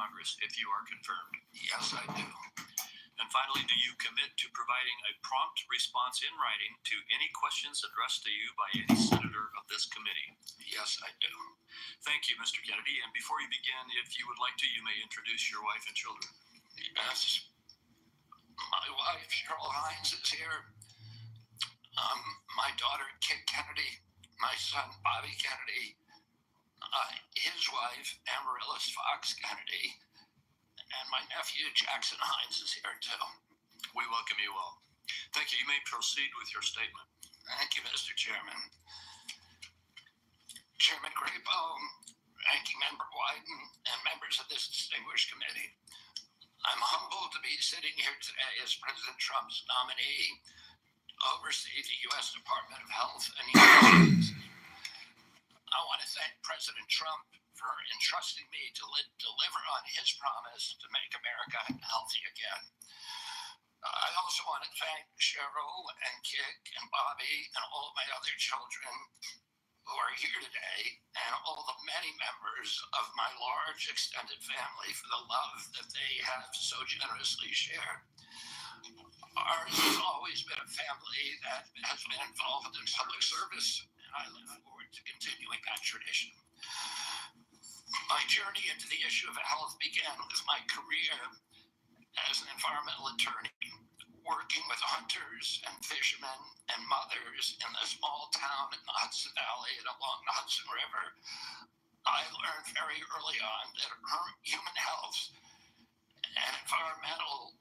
Congress if you are confirmed? Yes, I do. And finally, do you commit to providing a prompt response in writing to any questions addressed to you by any senator of this committee? Yes, I do. Thank you, Mr. Kennedy. And before you begin, if you would like to, you may introduce your wife and children. Yes. My wife, Cheryl Hines, is here. My daughter, Kit Kennedy. My son, Bobby Kennedy. His wife, Amaryllis Fox Kennedy. And my nephew, Jackson Hines, is here too. We welcome you all. Thank you. You may proceed with your statement. Thank you, Mr. Chairman. Chairman Grapo, Ranking Member Wyden, and members of this distinguished committee. I'm humbled to be sitting here today as President Trump's nominee to oversee the U.S. Department of Health and Human Services. I want to thank President Trump for entrusting me to deliver on his promise to make America healthy again. I also want to thank Cheryl and Kit and Bobby and all of my other children who are here today and all the many members of my large extended family for the love that they have so generously shared. Ours has always been a family that has been involved in public service, and I look forward to continuing that tradition. My journey into the issue of health began with my career as an environmental attorney, working with hunters and fishermen and mothers in a small town in the Hudson Valley and along the Hudson River. I learned very early on that human health and environmental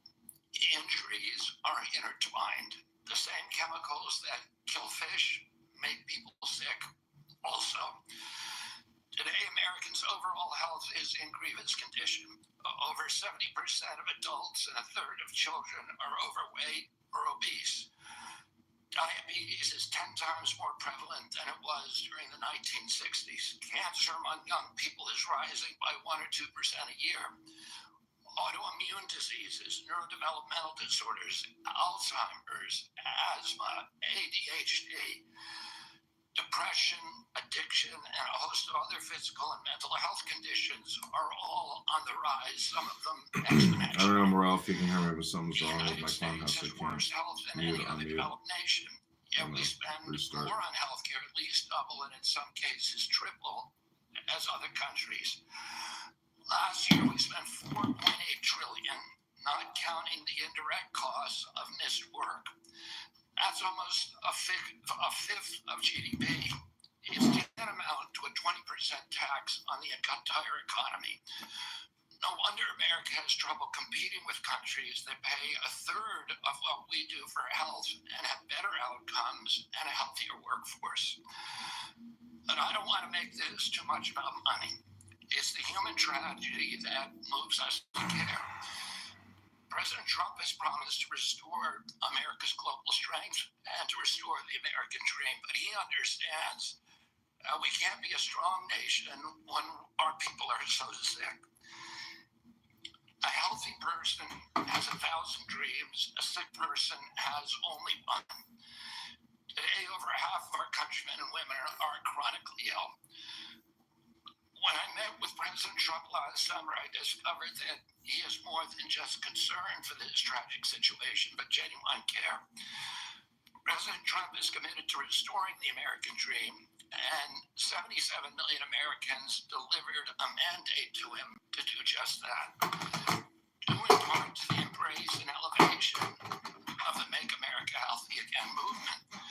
injuries are intertwined. The same chemicals that kill fish make people sick also. Today, Americans' overall health is in grievous condition. Over 70% of adults and a third of children are overweight or obese. Diabetes is 10 times more prevalent than it was during the 1960s. Cancer among young people is rising by 1 or 2% a year. Autoimmune diseases, neurodevelopmental disorders, Alzheimer's, asthma, ADHD, depression, addiction, and a host of other physical and mental health conditions are all on the rise, some of them exponential. I don't know, Morel, if you can hear me, but something's wrong with my phone. The United States has worse health than any other developed nation. Yet we spend more on healthcare, at least double, and in some cases triple, as other countries. Last year, we spent $4.8 trillion, not counting the indirect costs of missed work. That's almost a fifth of GDP. It's tantamount to a 20% tax on the entire economy. No wonder America has trouble competing with countries that pay a third of what we do for health and have better outcomes and a healthier workforce. But I don't want to make this too much about money. It's the human tragedy that moves us to care. President Trump has promised to restore America's global strength and to restore the American dream, but he understands we can't be a strong nation when our people are so sick. A healthy person has 1,000 dreams. A sick person has only one. Today, over half of our countrymen and women are chronically ill. When I met with President Trump last summer, I discovered that he is more than just concerned for this tragic situation, but genuine care. President Trump is committed to restoring the American dream, and 77 million Americans delivered a mandate to him to do just that, due in part to the embrace and elevation of the Make America Healthy Again movement.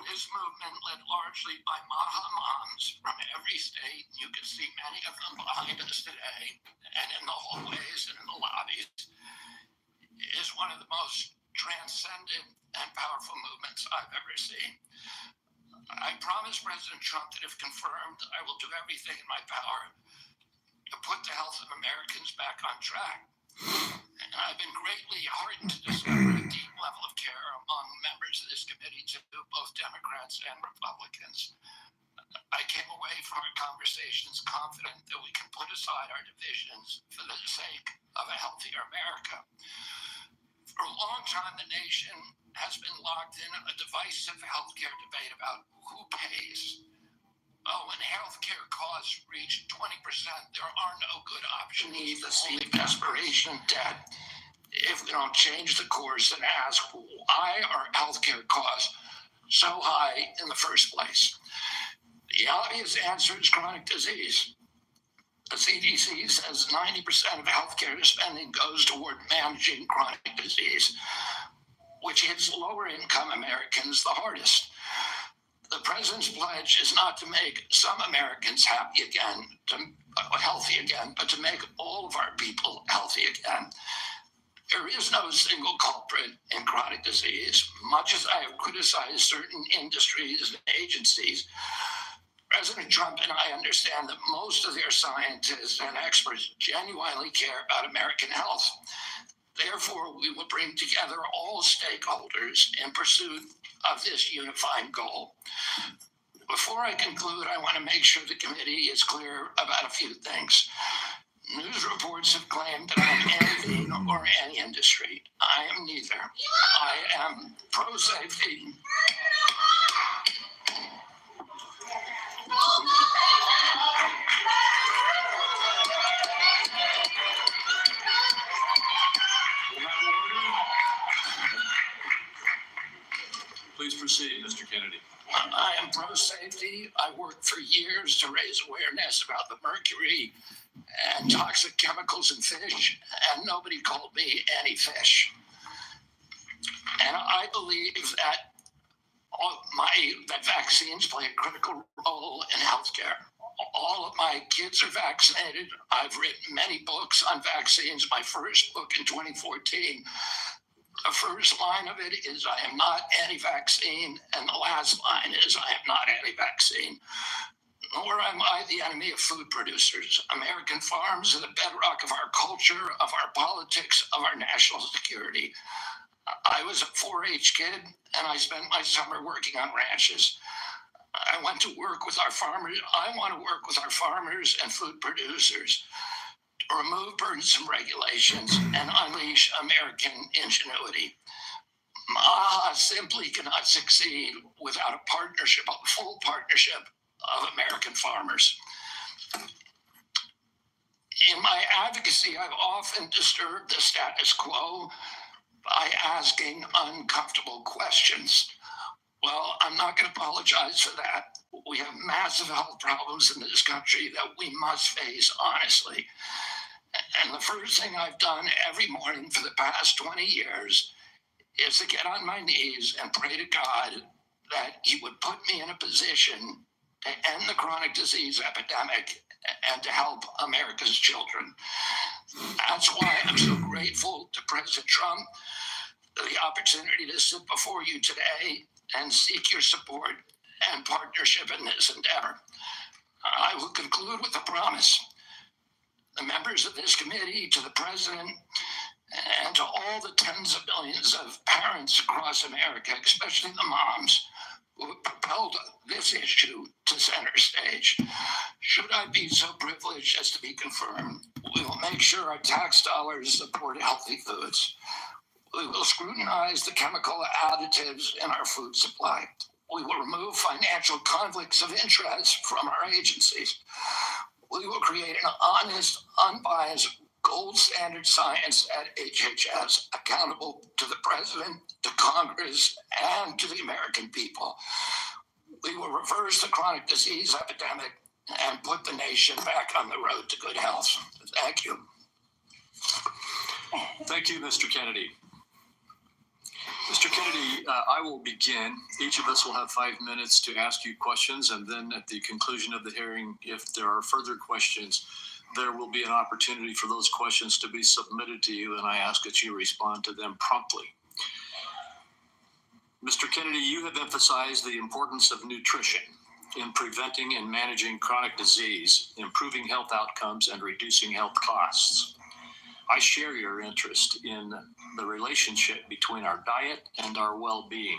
This movement, led largely by Maha moms from every state, you can see many of them behind us today, and in the hallways and in the lobbies, is one of the most transcendent and powerful movements I've ever seen. I promise President Trump that if confirmed, I will do everything in my power to put the health of Americans back on track. And I've been greatly heartened to discover a deep level of care among members of this committee, too, both Democrats and Republicans. I came away from our conversations confident that we can put aside our divisions for the sake of a healthier America. For a long time, the nation has been locked in a divisive healthcare debate about who pays. When healthcare costs reach 20%, there are no good options. We need to see desperation debt. If we don't change the course and ask why are healthcare costs so high in the first place, the obvious answer is chronic disease. The CDC says 90% of healthcare spending goes toward managing chronic disease, which hits lower income Americans the hardest. The president's pledge is not to make some Americans healthy again, but to make all of our people healthy again. There is no single culprit in chronic disease. Much as I have criticized certain industries and agencies, President Trump and I understand that most of their scientists and experts genuinely care about American health. Therefore, we will bring together all stakeholders in pursuit of this unifying goal. Before I conclude, I want to make sure the committee is clear about a few things. News reports have claimed that I'm anything or any industry. I am neither. I am pro-safety. Please proceed, Mr. Kennedy. I am pro-safety. I worked for years to raise awareness about the mercury and toxic chemicals in fish, and nobody called me anti-fish. And I believe that that vaccines play a critical role in healthcare. All of my kids are vaccinated. I've written many books on vaccines. My first book in 2014, the first line of it is, I am not anti-vaccine, and the last line is, I am not anti-vaccine. Nor am I the enemy of food producers. American farms are the bedrock of our culture, of our politics, of our national security. I was a 4-H kid, and I spent my summer working on ranches. I went to work with our farmers. I want to work with our farmers and food producers to remove burdensome regulations and unleash American ingenuity. MAHA simply cannot succeed without a partnership, a full partnership of American farmers. In my advocacy, I've often disturbed the status quo by asking uncomfortable questions. Well, I'm not going to apologize for that. We have massive health problems in this country that we must face honestly. And the first thing I've done every morning for the past 20 years is to get on my knees and pray to God that He would put me in a position to end the chronic disease epidemic and to help America's children. That's why I'm so grateful to President Trump for the opportunity to sit before you today and seek your support and partnership in this endeavor. I will conclude with a promise. The members of this committee, to the President, and to all the tens of millions of parents across America, especially the moms, who have propelled this issue to center stage. Should I be so privileged as to be confirmed, we will make sure our tax dollars support healthy foods. We will scrutinize the chemical additives in our food supply. We will remove financial conflicts of interest from our agencies. We will create an honest, unbiased, gold standard science at HHS, accountable to the President, to Congress, and to the American people. We will reverse the chronic disease epidemic and put the nation back on the road to good health. Thank you. Thank you, Mr. Kennedy. Mr. Kennedy, I will begin. Each of us will have 5 minutes to ask you questions, and then at the conclusion of the hearing, if there are further questions, there will be an opportunity for those questions to be submitted to you, and I ask that you respond to them promptly. Mr. Kennedy, you have emphasized the importance of nutrition in preventing and managing chronic disease, improving health outcomes, and reducing health costs. I share your interest in the relationship between our diet and our well-being.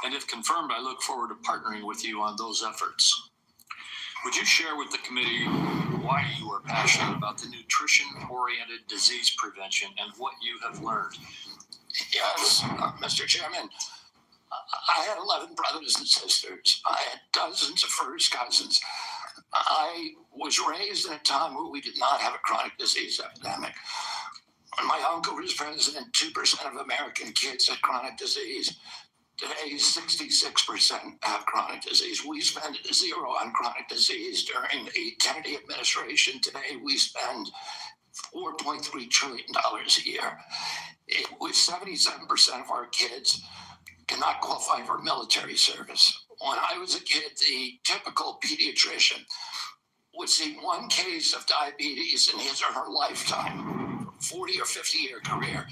And if confirmed, I look forward to partnering with you on those efforts. Would you share with the committee why you are passionate about the nutrition-oriented disease prevention and what you have learned? Yes, Mr. Chairman. I had 11 brothers and sisters. I had dozens of first cousins. I was raised in a time where we did not have a chronic disease epidemic. When my uncle was president, 2% of American kids had chronic disease. Today, 66% have chronic disease. We spend zero on chronic disease during the Kennedy administration. Today, we spend $4.3 trillion a year. With 77% of our kids cannot qualify for military service. When I was a kid, the typical pediatrician would see one case of diabetes in his or her lifetime, 40 or 50-year career.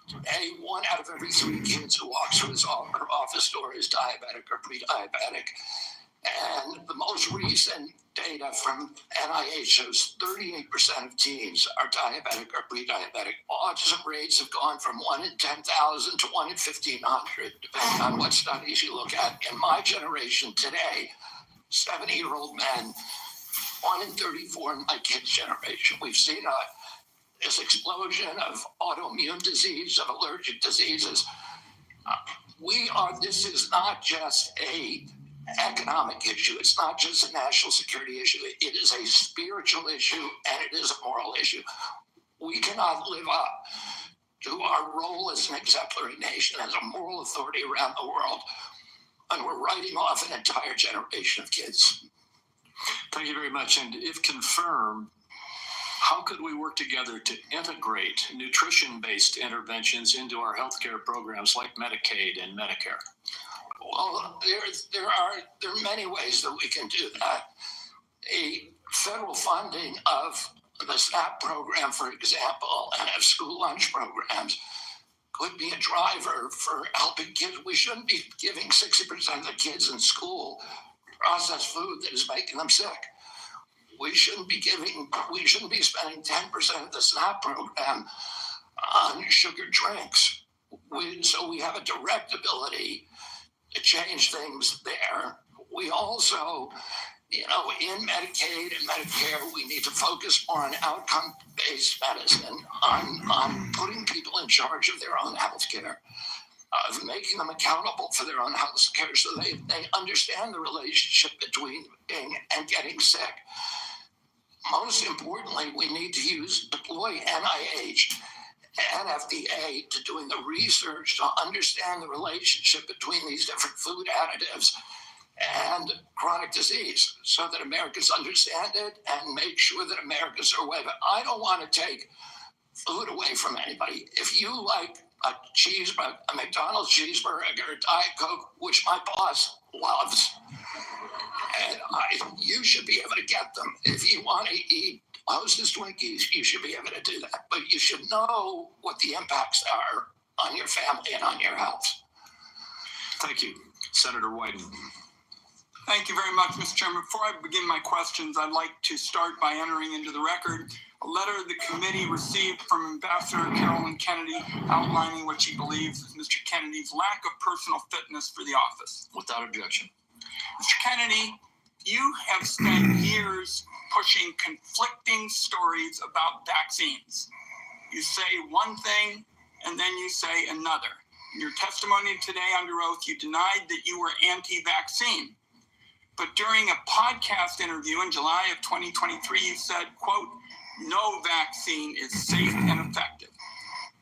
Today, 1 out of every 3 kids who walks through his or office door is diabetic or pre-diabetic. And the most recent data from NIH shows 38% of teens are diabetic or pre-diabetic. Autism rates have gone from 1 in 10,000 to 1 in 1,500, depending on what studies you look at. In my generation today, 70-year-old men, 1 in 34 in my kids' generation. We've seen this explosion of autoimmune disease, of allergic diseases. This is not just a economic issue. It's not just a national security issue. It is a spiritual issue, and it is a moral issue. We cannot live up to our role as an exemplary nation, as a moral authority around the world, and we're writing off an entire generation of kids. Thank you very much. And if confirmed, how could we work together to integrate nutrition-based interventions into our healthcare programs like Medicaid and Medicare? Well, there are many ways that we can do that. A federal funding of the SNAP program, for example, and of school lunch programs could be a driver for helping kids. We shouldn't be giving 60% of the kids in school processed food that is making them sick. We shouldn't be spending 10% of the SNAP program on sugar drinks. So we have a direct ability to change things there. We also, in Medicaid and Medicare, we need to focus more on outcome-based medicine, on putting people in charge of their own health care, of making them accountable for their own health care so they understand the relationship between being and getting sick. Most importantly, we need to deploy NIH and FDA to doing the research to understand the relationship between these different food additives and chronic disease so that Americans understand it and make sure that Americans are aware of it. I don't want to take food away from anybody. If you like a McDonald's cheeseburger, a Diet Coke, which my boss loves, and you should be able to get them. If you want to eat Hostess Twinkies, you should be able to do that. But you should know what the impacts are on your family and on your health. Thank you. Senator Wyden. Thank you very much, Mr. Chairman. Before I begin my questions, I'd like to start by entering into the record a letter the committee received from Ambassador Carolyn Kennedy outlining what she believes is Mr. Kennedy's lack of personal fitness for the office. Without objection. Mr. Kennedy, you have spent years pushing conflicting stories about vaccines. You say one thing and then you say another. In your testimony today under oath, you denied that you were anti-vaccine. But during a podcast interview in July of 2023, you said, quote, "No vaccine is safe and effective."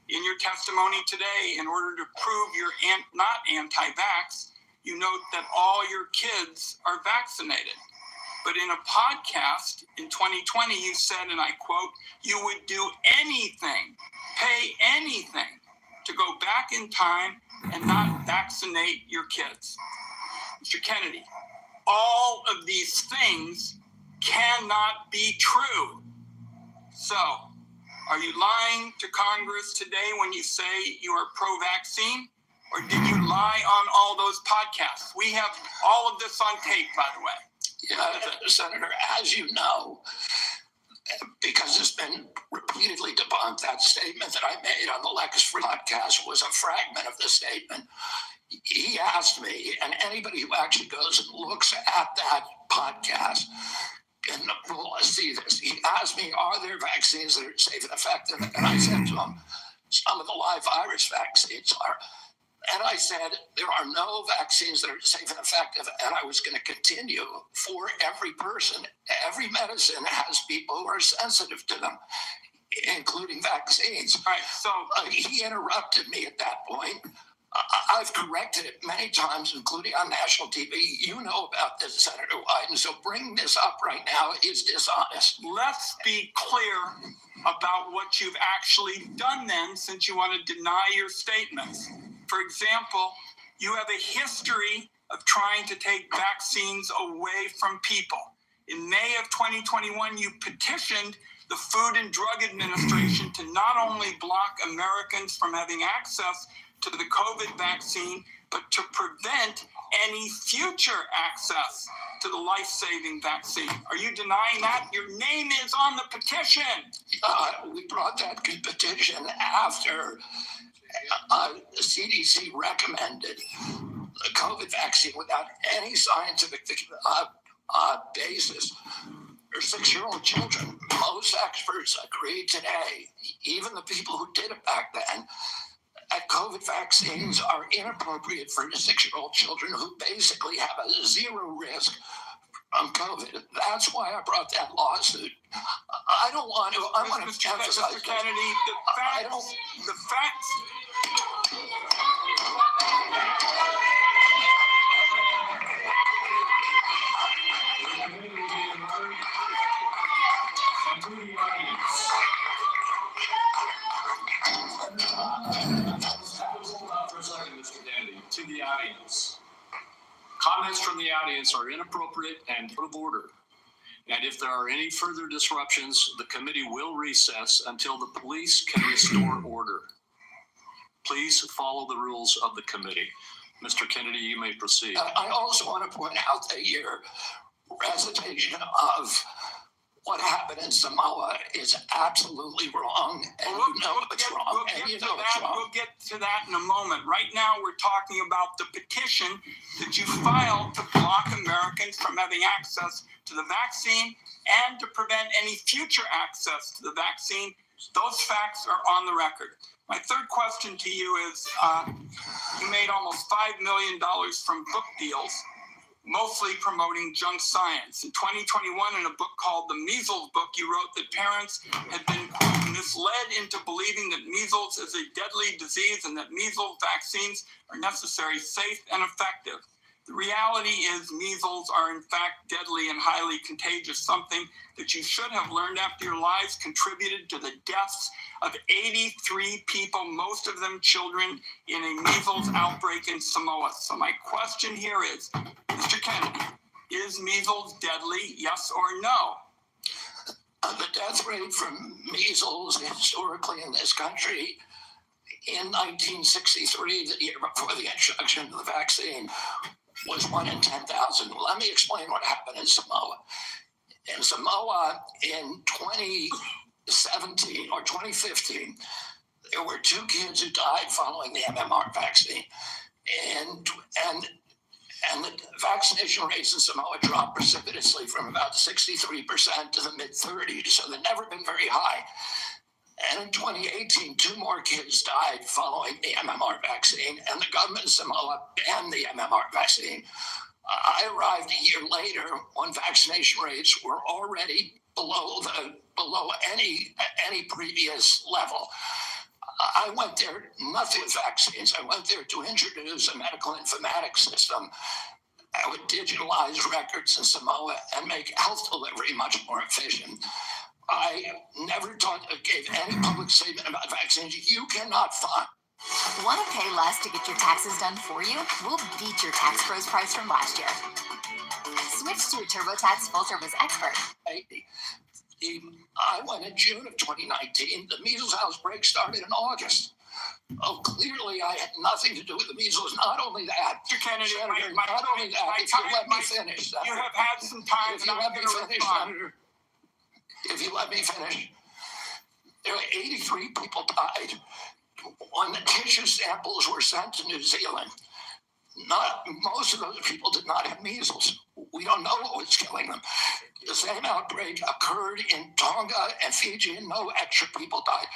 In your testimony today, in order to prove you're not anti-vax, you note that all your kids are vaccinated. But in a podcast in 2020, you said, and I quote, "You would do anything, pay anything to go back in time and not vaccinate your kids." Mr. Kennedy, all of these things cannot be true. So, are you lying to Congress today when you say you are pro-vaccine? Or did you lie on all those podcasts? We have all of this on tape, by the way. Yeah, Senator, as you know, because it's been repeatedly debunked, that statement that I made on the Lex Free podcast was a fragment of the statement. He asked me, and anybody who actually goes and looks at that podcast will see this. He asked me, are there vaccines that are safe and effective? And I said to him, some of the live virus vaccines are. And I said, there are no vaccines that are safe and effective, and I was going to continue for every person. Every medicine has people who are sensitive to them, including vaccines. All right, so He interrupted me at that point. I've corrected it many times, including on national TV. You know about this, Senator Wyden, so bringing this up right now is dishonest. let's be clear about what you've actually done then, since you want to deny your statements. For example, you have a history of trying to take vaccines away from people. In May of 2021, you petitioned the Food and Drug Administration to not only block Americans from having access to the COVID vaccine, but to prevent any future access to the life-saving vaccine. Are you denying that? Your name is on the petition. We brought that petition after the CDC recommended the COVID vaccine without any scientific basis. For 6-year-old children, most experts agree today, even the people who did it back then, that COVID vaccines are inappropriate for 6-year-old children who basically have a zero risk from COVID. That's why I brought that lawsuit. I don't want to. I want to emphasize Mr. Kennedy, the facts. For a second, Mr. Kennedy, to the audience. Comments from the audience are inappropriate and out of order. And if there are any further disruptions, the committee will recess until the police can restore order. Please follow the rules of the committee. Mr. Kennedy, you may proceed. I also want to point out that your recitation of what happened in Samoa is absolutely wrong, and you know it's wrong, and you know it's wrong. We'll get to that in a moment. Right now, we're talking about the petition that you filed to block Americans from having access to the vaccine and to prevent any future access to the vaccine. Those facts are on the record. My third question to you is, you made almost $5 million from book deals, mostly promoting junk science. In 2021, in a book called The Measles Book, you wrote that parents had been, quote, misled into believing that measles is a deadly disease and that measles vaccines are necessary, safe, and effective. The reality is measles are in fact deadly and highly contagious, something that you should have learned after your lives contributed to the deaths of 83 people, most of them children, in a measles outbreak in Samoa. So my question here is, Mr. Kennedy, is measles deadly, yes or no? The death rate from measles historically in this country in 1963, the year before the introduction of the vaccine, was 1 in 10,000. Let me explain what happened in Samoa. In Samoa, in 2017 or 2015, there were 2 kids who died following the MMR vaccine. And the vaccination rates in Samoa dropped precipitously from about 63% to the mid-30s, so they've never been very high. And in 2018, 2 more kids died following the MMR vaccine, and the government of Samoa banned the MMR vaccine. I arrived a year later when vaccination rates were already below any previous level. I went there nothing with vaccines. I went there to introduce a medical informatics system that would digitalize records in Samoa and make health delivery much more efficient. I never gave any public statement about vaccines. You cannot find. Want to pay less to get your taxes done for you? We'll beat your tax pros price from last year. Switch to a TurboTax full service expert. I went in June of 2019. The measles outbreak started in August. Oh, clearly I had nothing to do with the measles. Not only that, Mr. Kennedy, Senator, if you let me finish, you have had some time. If you let me finish, Senator, if you let me finish, there were 83 people died when the tissue samples were sent to New Zealand. Most of those people did not have measles. We don't know what was killing them. The same outbreak occurred in Tonga and Fiji, and no extra people died.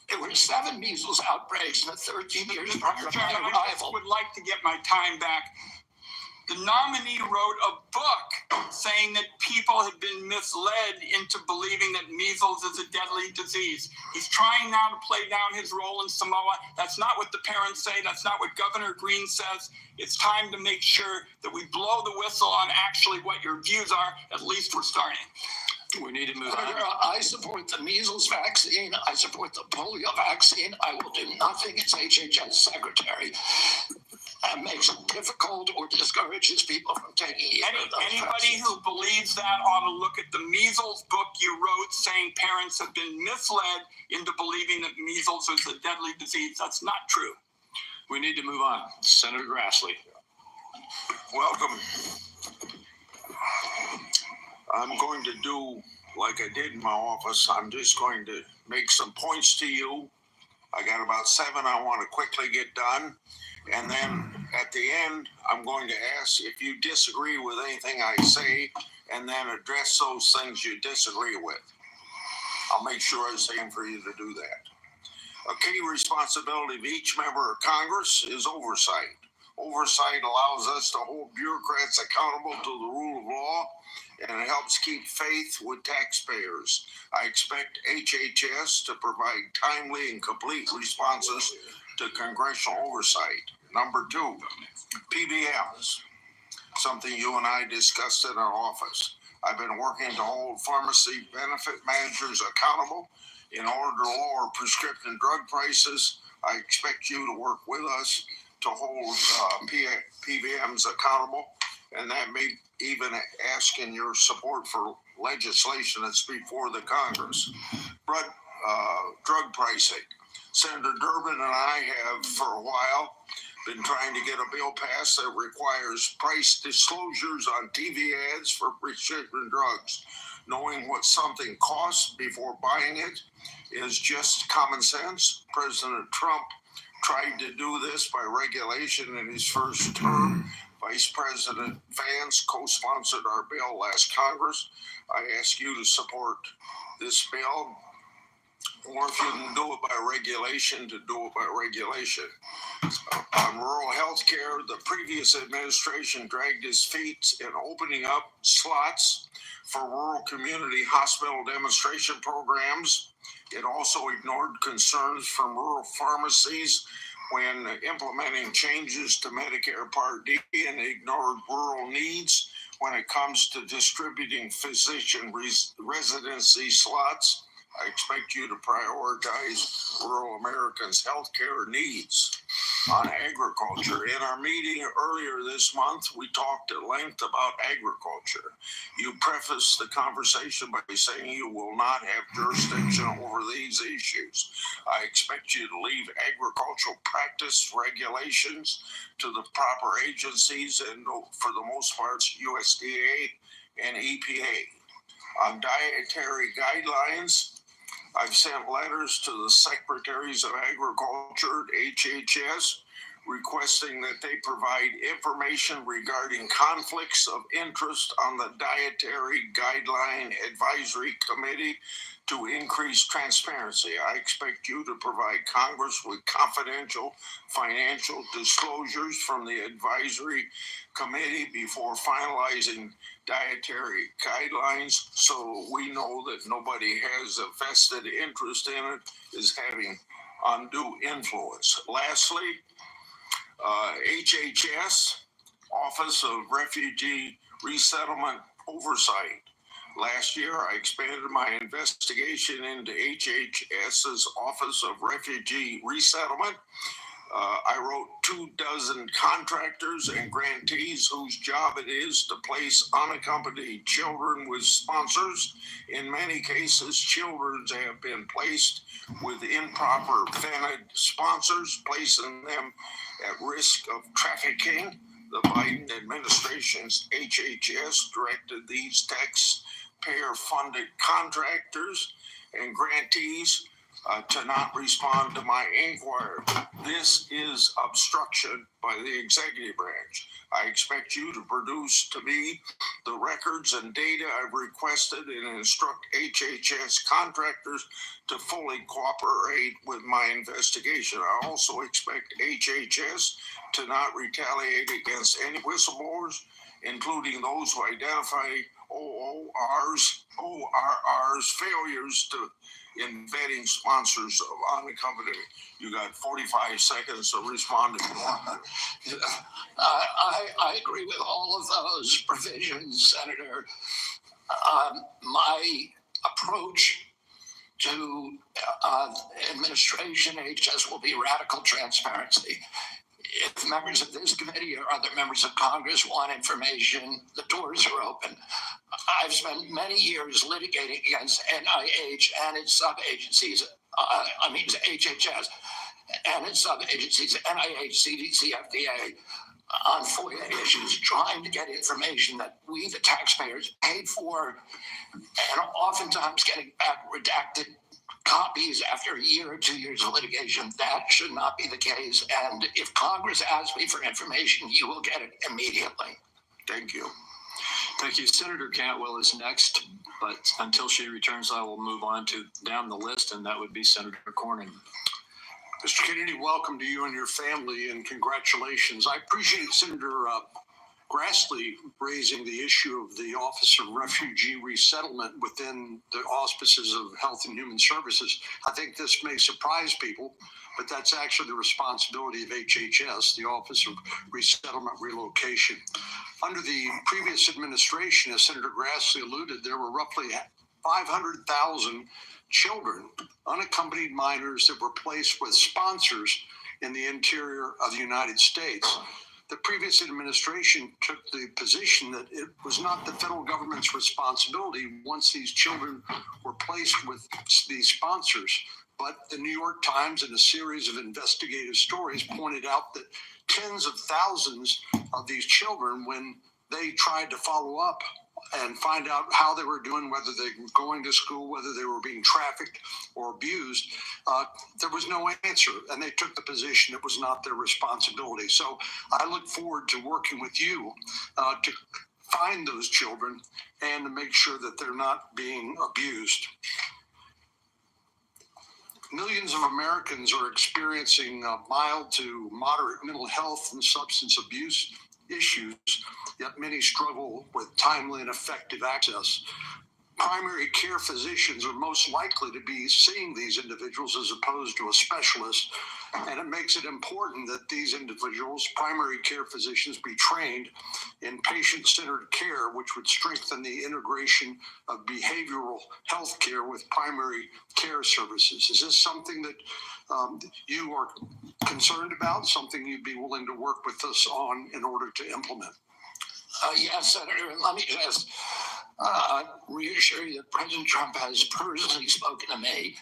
There were 7 measles outbreaks in the 13 years prior to Chairman, my I just arrival. would like to get my time back. The nominee wrote a book saying that people have been misled into believing that measles is a deadly disease. He's trying now to play down his role in Samoa. That's not what the parents say. That's not what Governor Green says. It's time to make sure that we blow the whistle on actually what your views are. At least we're starting. We need to move on. I support the measles vaccine. I support the polio vaccine. I will do nothing as HHS secretary that makes it difficult or discourages people from taking either of those Anybody vaccines. who believes that ought to look at the measles book you wrote saying parents have been misled into believing that measles is a deadly disease. That's not true. We need to move on. Senator Grassley. Welcome. I'm going to do like I did in my office. I'm just going to make some points to you. I got about 7 I want to quickly get done. And then at the end, I'm going to ask if you disagree with anything I say and then address those things you disagree with. I'll make sure I say for you to do that. A key responsibility of each member of Congress is oversight. Oversight allows us to hold bureaucrats accountable to the rule of law, and it helps keep faith with taxpayers. I expect HHS to provide timely and complete responses to congressional oversight. Number 2, PBMs, something you and I discussed in our office. I've been working to hold pharmacy benefit managers accountable in order to lower prescription drug prices. I expect you to work with us to hold PBMs accountable, and that may even ask in your support for legislation that's before the Congress. Drug pricing. Senator Durbin and I have for a while been trying to get a bill passed that requires price disclosures on TV ads for prescription drugs. Knowing what something costs before buying it is just common sense. President Trump tried to do this by regulation in his first term. Vice President Vance co-sponsored our bill last Congress. I ask you to support this bill, or if you can do it by regulation, to do it by regulation. On rural health care, the previous administration dragged its feet in opening up slots for rural community hospital demonstration programs. It also ignored concerns from rural pharmacies when implementing changes to Medicare Part D, and ignored rural needs when it comes to distributing physician residency slots. I expect you to prioritize rural Americans' healthcare needs. On agriculture, in our meeting earlier this month, we talked at length about agriculture. You prefaced the conversation by saying you will not have jurisdiction over these issues. I expect you to leave agricultural practice regulations to the proper agencies, and for the most part, USDA and EPA. On dietary guidelines, I've sent letters to the Secretaries of Agriculture at HHS requesting that they provide information regarding conflicts of interest on the Dietary Guideline Advisory Committee to increase transparency. I expect you to provide Congress with confidential financial disclosures from the advisory committee before finalizing dietary guidelines, so we know that nobody has a vested interest in it, is having undue influence. Lastly, HHS, Office of Refugee Resettlement Oversight. Last year, I expanded my investigation into HHS's Office of Refugee Resettlement. I wrote 24 contractors and grantees whose job it is to place unaccompanied children with sponsors. In many cases, children have been placed with improper vetted sponsors, placing them at risk of trafficking. The Biden administration's HHS directed these taxpayer-funded contractors and grantees to not respond to my inquiry. This is obstruction by the executive branch. I expect you to produce to me the records and data I've requested and instruct HHS contractors to fully cooperate with my investigation. I also expect HHS to not retaliate against any whistleblowers, including those who identify ORR's failures to in vetting sponsors of unaccompanied. You got 45 seconds to respond if you want. I agree with all of those provisions, Senator. My approach to administration HS will be radical transparency. If members of this committee or other members of Congress want information, the doors are open. I've spent many years litigating against NIH and its sub-agencies, HHS and its sub-agencies, NIH, CDC, FDA, on FOIA issues, trying to get information that we, the taxpayers, paid for, and oftentimes getting back redacted copies after a year or 2 years of litigation. That should not be the case. And if Congress asks me for information, you will get it immediately. Thank you. Thank you. Senator Cantwell is next, but until she returns, I will move on to down the list, and that would be Senator Cornyn. Mr. Kennedy, welcome to you and your family, and congratulations. I appreciate Senator Grassley raising the issue of the Office of Refugee Resettlement within the auspices of Health and Human Services. I think this may surprise people, but that's actually the responsibility of HHS, the Office of Resettlement Relocation. Under the previous administration, as Senator Grassley alluded, there were roughly 500,000 children, unaccompanied minors, that were placed with sponsors in the interior of the United States. The previous administration took the position that it was not the federal government's responsibility once these children were placed with these sponsors. But the New York Times, in a series of investigative stories, pointed out that tens of thousands of these children, when they tried to follow up and find out how they were doing, whether they were going to school, whether they were being trafficked or abused, there was no answer. And they took the position it was not their responsibility. So I look forward to working with you to find those children and to make sure that they're not being abused. Millions of Americans are experiencing mild to moderate mental health and substance abuse issues, yet many struggle with timely and effective access. Primary care physicians are most likely to be seeing these individuals as opposed to a specialist, and it makes it important that these individuals, primary care physicians, be trained in patient-centered care, which would strengthen the integration of behavioral health care with primary care services. Is this something that you are concerned about, something you'd be willing to work with us on in order to implement? Yes, Senator, and let me just reassure you that President Trump has personally spoken to me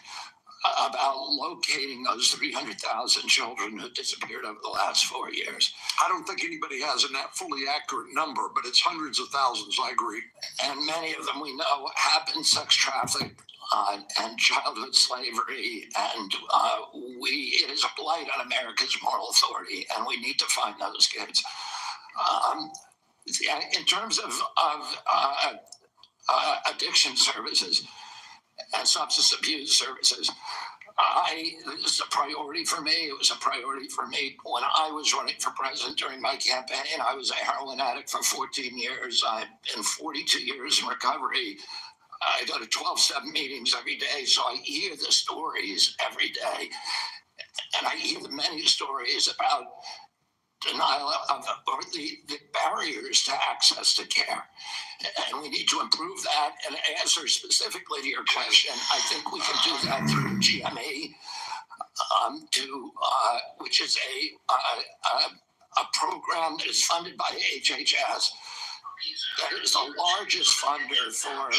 about locating those 300,000 children who disappeared over the last 4 years. I don't think anybody has a fully accurate number, but it's hundreds of thousands, I agree. And many of them we know have been sex trafficked and childhood slavery, and it is a blight on America's moral authority, and we need to find those kids. In terms of addiction services and substance abuse services, this is a priority for me. It was a priority for me when I was running for president during my campaign. I was a heroin addict for 14 years. I've been 42 years in recovery. I go to 12-step meetings every day, so I hear the stories every day. And I hear the many stories about denial of or the barriers to access to care. And we need to improve that. And answer specifically to your question, I think we can do that through GME, which is a program that is funded by HHS. That is the largest funder for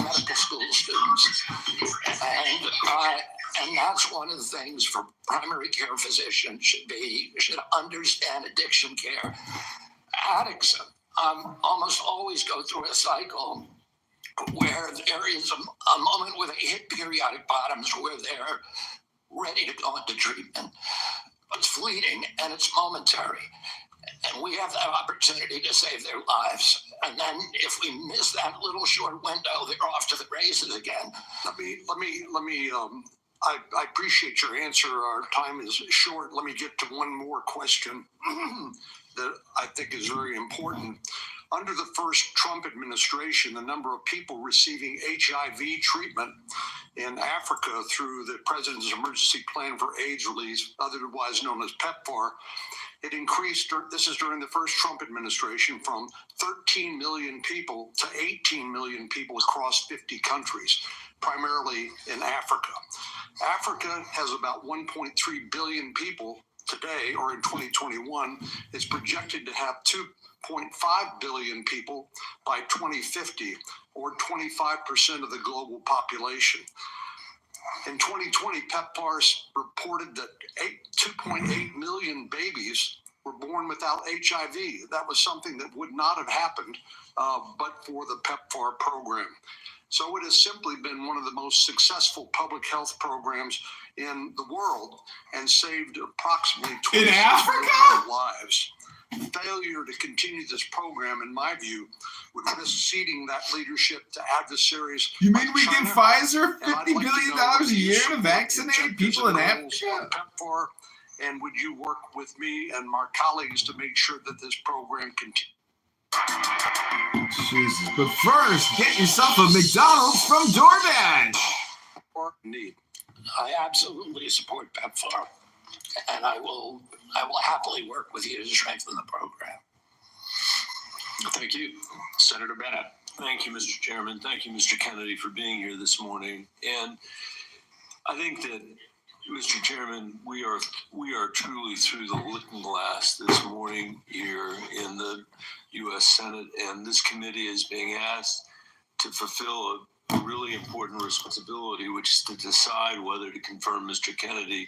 medical school students. And that's one of the things for primary care physicians should understand addiction care. Addicts almost always go through a cycle where there is a moment where they hit periodic bottoms where they're ready to go into treatment. It's fleeting and it's momentary. And we have that opportunity to save their lives. And then if we miss that little short window, they're off to the races again. I appreciate your answer. Our time is short. Let me get to one more question that I think is very important. Under the first Trump administration, the number of people receiving HIV treatment in Africa through the President's Emergency Plan for AIDS Relief, otherwise known as PEPFAR, it increased, this is during the first Trump administration, from 13 million people to 18 million people across 50 countries, primarily in Africa. Africa has about 1.3 billion people today, or in 2021. It's projected to have 2.5 billion people by 2050, or 25% of the global population. In 2020, PEPFAR reported that 2.8 million babies were born without HIV. That was something that would not have happened but for the PEPFAR program. So it has simply been one of the most successful public health programs in the world and saved approximately 20 million lives. Failure to continue this program, in my view, would risk ceding that leadership to adversaries. You mean like we give China. Pfizer And I'd $50 like to billion know a whether you year to support vaccinate the people in objectives and Africa? goals of PEPFAR, and would you work with me and my colleagues to make sure that this program continues? Jesus. But first, get yourself a McDonald's from DoorDash. Or need. I absolutely support PEPFAR, and I will happily work with you to strengthen the program. Thank you, Senator Bennett. Thank you, Mr. Chairman. Thank you, Mr. Kennedy, for being here this morning. And I think that, Mr. Chairman, we are truly through the looking glass this morning here in the U.S. Senate, and this committee is being asked to fulfill a really important responsibility, which is to decide whether to confirm Mr. Kennedy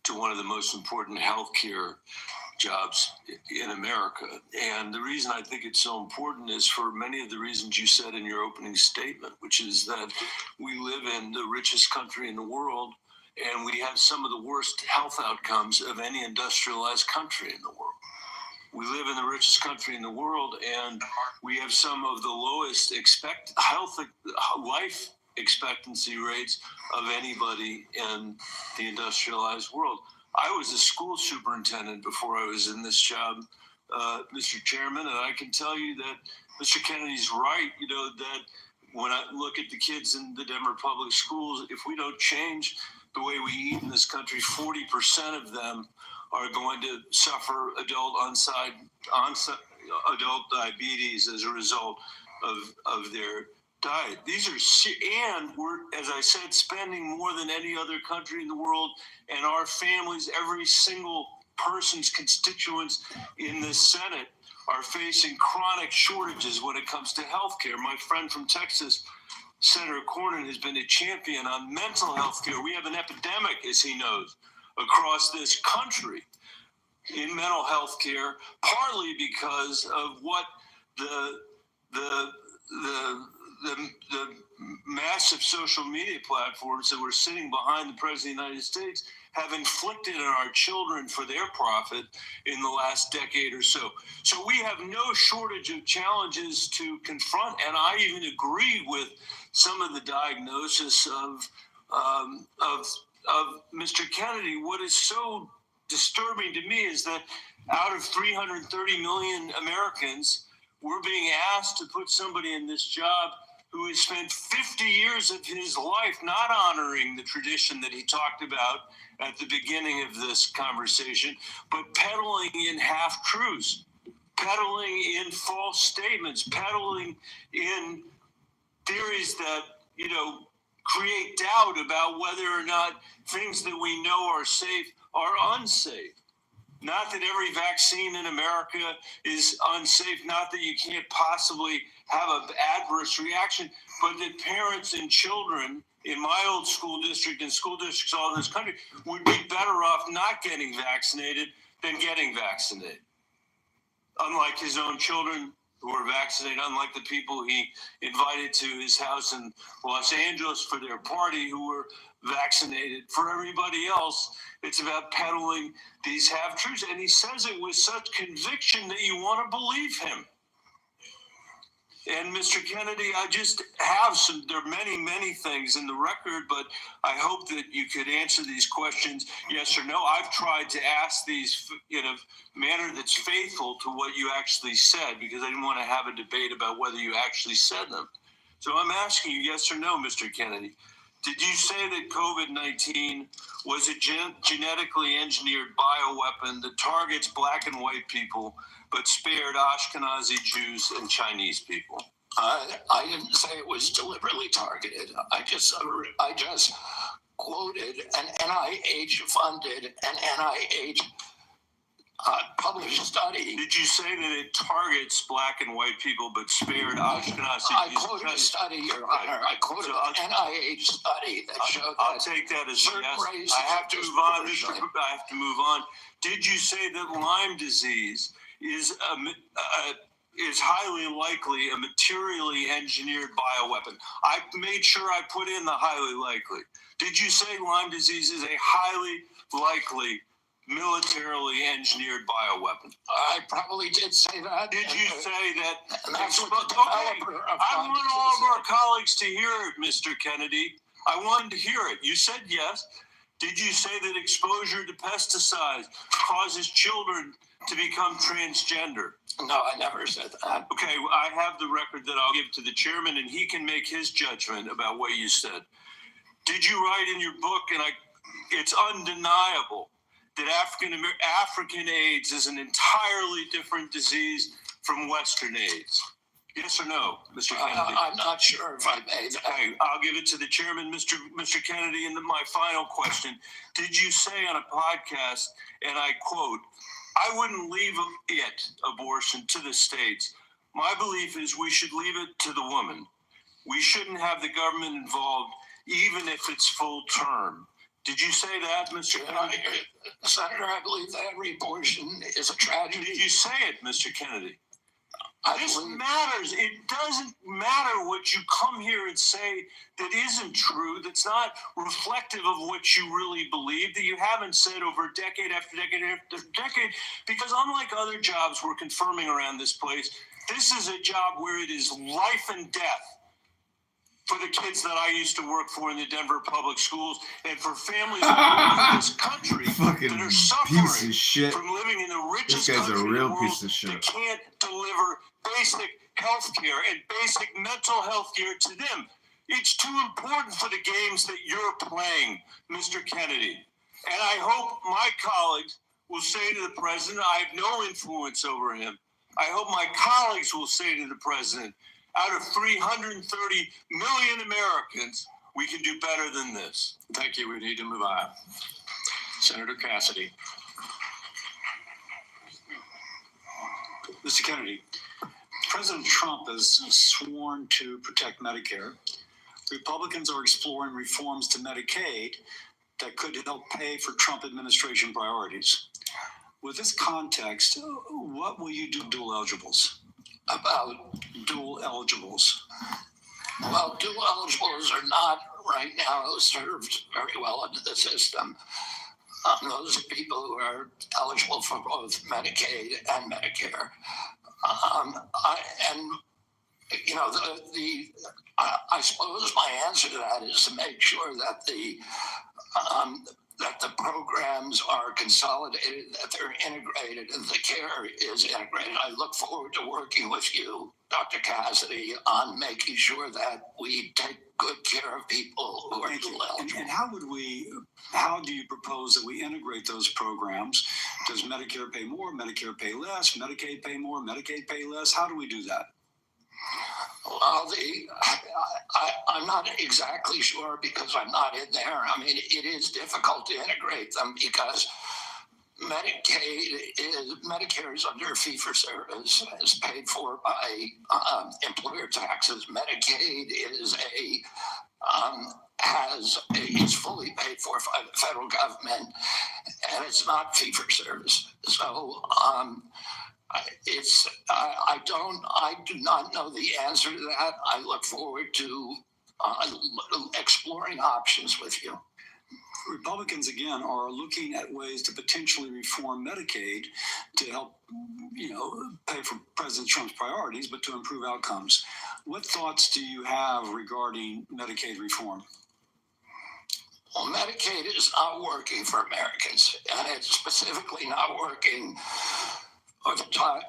to one of the most important healthcare jobs in America. And the reason I think it's so important is for many of the reasons you said in your opening statement, which is that we live in the richest country in the world, and we have some of the worst health outcomes of any industrialized country in the world. We live in the richest country in the world, and we have some of the lowest life expectancy rates of anybody in the industrialized world. I was a school superintendent before I was in this job, Mr. Chairman, and I can tell you that Mr. Kennedy's right, that when I look at the kids in the Denver public schools, if we don't change the way we eat in this country, 40% of them are going to suffer adult diabetes as a result of their diet. And we're, as I said, spending more than any other country in the world, and our families, every single person's constituents in this Senate are facing chronic shortages when it comes to health care. My friend from Texas, Senator Cornyn, has been a champion on mental health care. We have an epidemic, as he knows, across this country in mental health care, partly because of what the massive social media platforms that were sitting behind the President of the United States have inflicted on our children for their profit in the last decade or so. So we have no shortage of challenges to confront, and I even agree with some of the diagnosis of Mr. Kennedy. What is so disturbing to me is that out of 330 million Americans, we're being asked to put somebody in this job who has spent 50 years of his life not honoring the tradition that he talked about at the beginning of this conversation, but peddling in half-truths, peddling in false statements, peddling in theories that, create doubt about whether or not things that we know are safe are unsafe. Not that every vaccine in America is unsafe, not that you can't possibly have an adverse reaction, but that parents and children in my old school district and school districts all over this country would be better off not getting vaccinated than getting vaccinated. Unlike his own children, who are vaccinated, unlike the people he invited to his house in Los Angeles for their party who were vaccinated. For everybody else, it's about peddling these half-truths. And he says it with such conviction that you want to believe him. And Mr. Kennedy, I just have there are many, many things in the record, but I hope that you could answer these questions, yes or no. I've tried to ask these in a manner that's faithful to what you actually said, because I didn't want to have a debate about whether you actually said them. So I'm asking you, yes or no, Mr. Kennedy. Did you say that COVID-19 was a genetically engineered bioweapon that targets black and white people, but spared Ashkenazi Jews and Chinese people? I didn't say it was deliberately targeted. I just quoted an NIH-funded and NIH published study. Did you say that it targets black and white people, but spared Ashkenazi? I quoted a study, Your Honor. I quoted an NIH study that showed I'll that take that as a yes. I have to move on. I have to move on. Did you say that Lyme disease is highly likely a materially engineered bioweapon? I made sure I put in the highly likely. Did you say Lyme disease is a highly likely militarily engineered bioweapon? I probably did say that. Did you say that? That's what the developer I want all of our colleagues to hear it, Mr. Kennedy. I wanted to hear it. You said yes. Did you say that exposure to pesticides causes children to become transgender? No, I never said that. Okay, I have the record that I'll give to the chairman, and he can make his judgment about what you said. Did you write in your book, and it's undeniable, that African AIDS is an entirely different disease from Western AIDS? Yes or no, Mr. Kennedy? I'm not sure if I made that. Okay, I'll give it to the chairman, Mr. Kennedy. And then my final question: did you say on a podcast, and I quote, "I wouldn't leave abortion to the states. My belief is we should leave it to the woman. We shouldn't have the government involved, even if it's full term." Did you say that, Mr. Kennedy? Senator, I believe that every abortion is a tragedy. Did you say it, Mr. Kennedy? This matters. It doesn't matter what you come here and say that isn't true, that's not reflective of what you really believe, that you haven't said over decade after decade after decade, because unlike other jobs we're confirming around this place, this is a job where it is life and death for the kids that I used to work for in the Denver public schools, and for families in this country that are suffering from living in the richest country in the world that can't deliver basic health care and basic mental health care to them. It's too important for the games that you're playing, Mr. Kennedy. And I hope my colleagues will say to the president, I have no influence over him. I hope my colleagues will say to the president, out of 330 million Americans, we can do better than this. Thank you. We need to move on. Senator Cassidy. Mr. Kennedy, President Trump has sworn to protect Medicare. Republicans are exploring reforms to Medicaid that could help pay for Trump administration priorities. With this context, what will you do dual eligibles? About dual eligibles? Well, dual eligibles are not right now served very well under the system. Those are people who are eligible for both Medicaid and Medicare. I suppose my answer to that is to make sure that the programs are consolidated, that they're integrated, and the care is integrated. I look forward to working with you, Dr. Cassidy, on making sure that we take good care of people who are dual eligible. And how do you propose that we integrate those programs? Does Medicare pay more, Medicare pay less, Medicaid pay more, Medicaid pay less? How do we do that? Well, I'm not exactly sure because I'm not in there. I mean, it is difficult to integrate them because Medicare is under fee-for-service, is paid for by employer taxes. Medicaid is is fully paid for by the federal government, and it's not fee-for-service. So I do not know the answer to that. I look forward to exploring options with you. Republicans, again, are looking at ways to potentially reform Medicaid to help, pay for President Trump's priorities, but to improve outcomes. What thoughts do you have regarding Medicaid reform? Well, Medicaid is not working for Americans, and it's specifically not working for the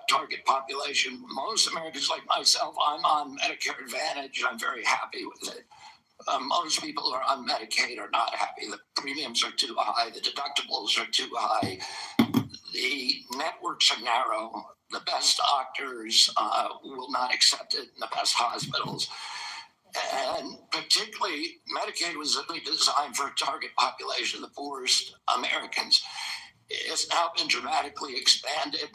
target population. Most Americans, like myself, I'm on Medicare Advantage. I'm very happy with it. Most people who are on Medicaid are not happy. The premiums are too high. The deductibles are too high. The networks are narrow. The best doctors will not accept it in the best hospitals. And particularly, Medicaid was designed for a target population, the poorest Americans. It's now been dramatically expanded.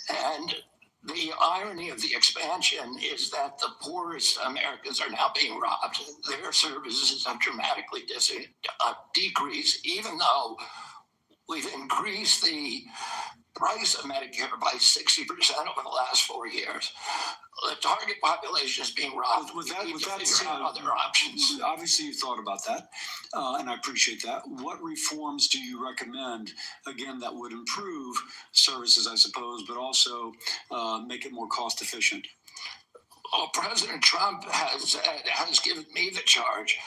And the irony of the expansion is that the poorest Americans are now being robbed. Their services have dramatically decreased, even though we've increased the price of Medicare by 60% over the last 4 years. The target population is being robbed. With that other options. Obviously, you thought about that, and I appreciate that. What reforms do you recommend, again, that would improve services, I suppose, but also make it more cost efficient? Well, President Trump has given me the charge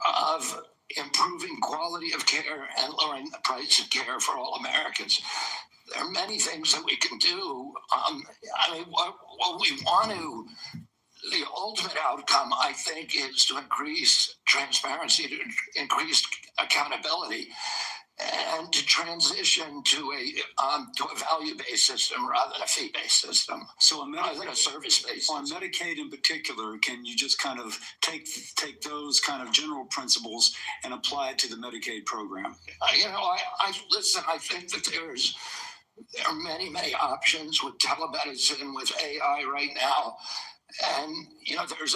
of improving quality of care and lowering the price of care for all Americans. There are many things that we can do. What we want to, the ultimate outcome, I think, is to increase transparency, to increase accountability, and to transition to a value-based system rather than a fee-based system. So rather than a service-based on system. Medicaid in particular, can you just kind of take those kind of general principles and apply it to the Medicaid program? Listen, I think that there are many, many options with telemedicine, with AI right now. And, there's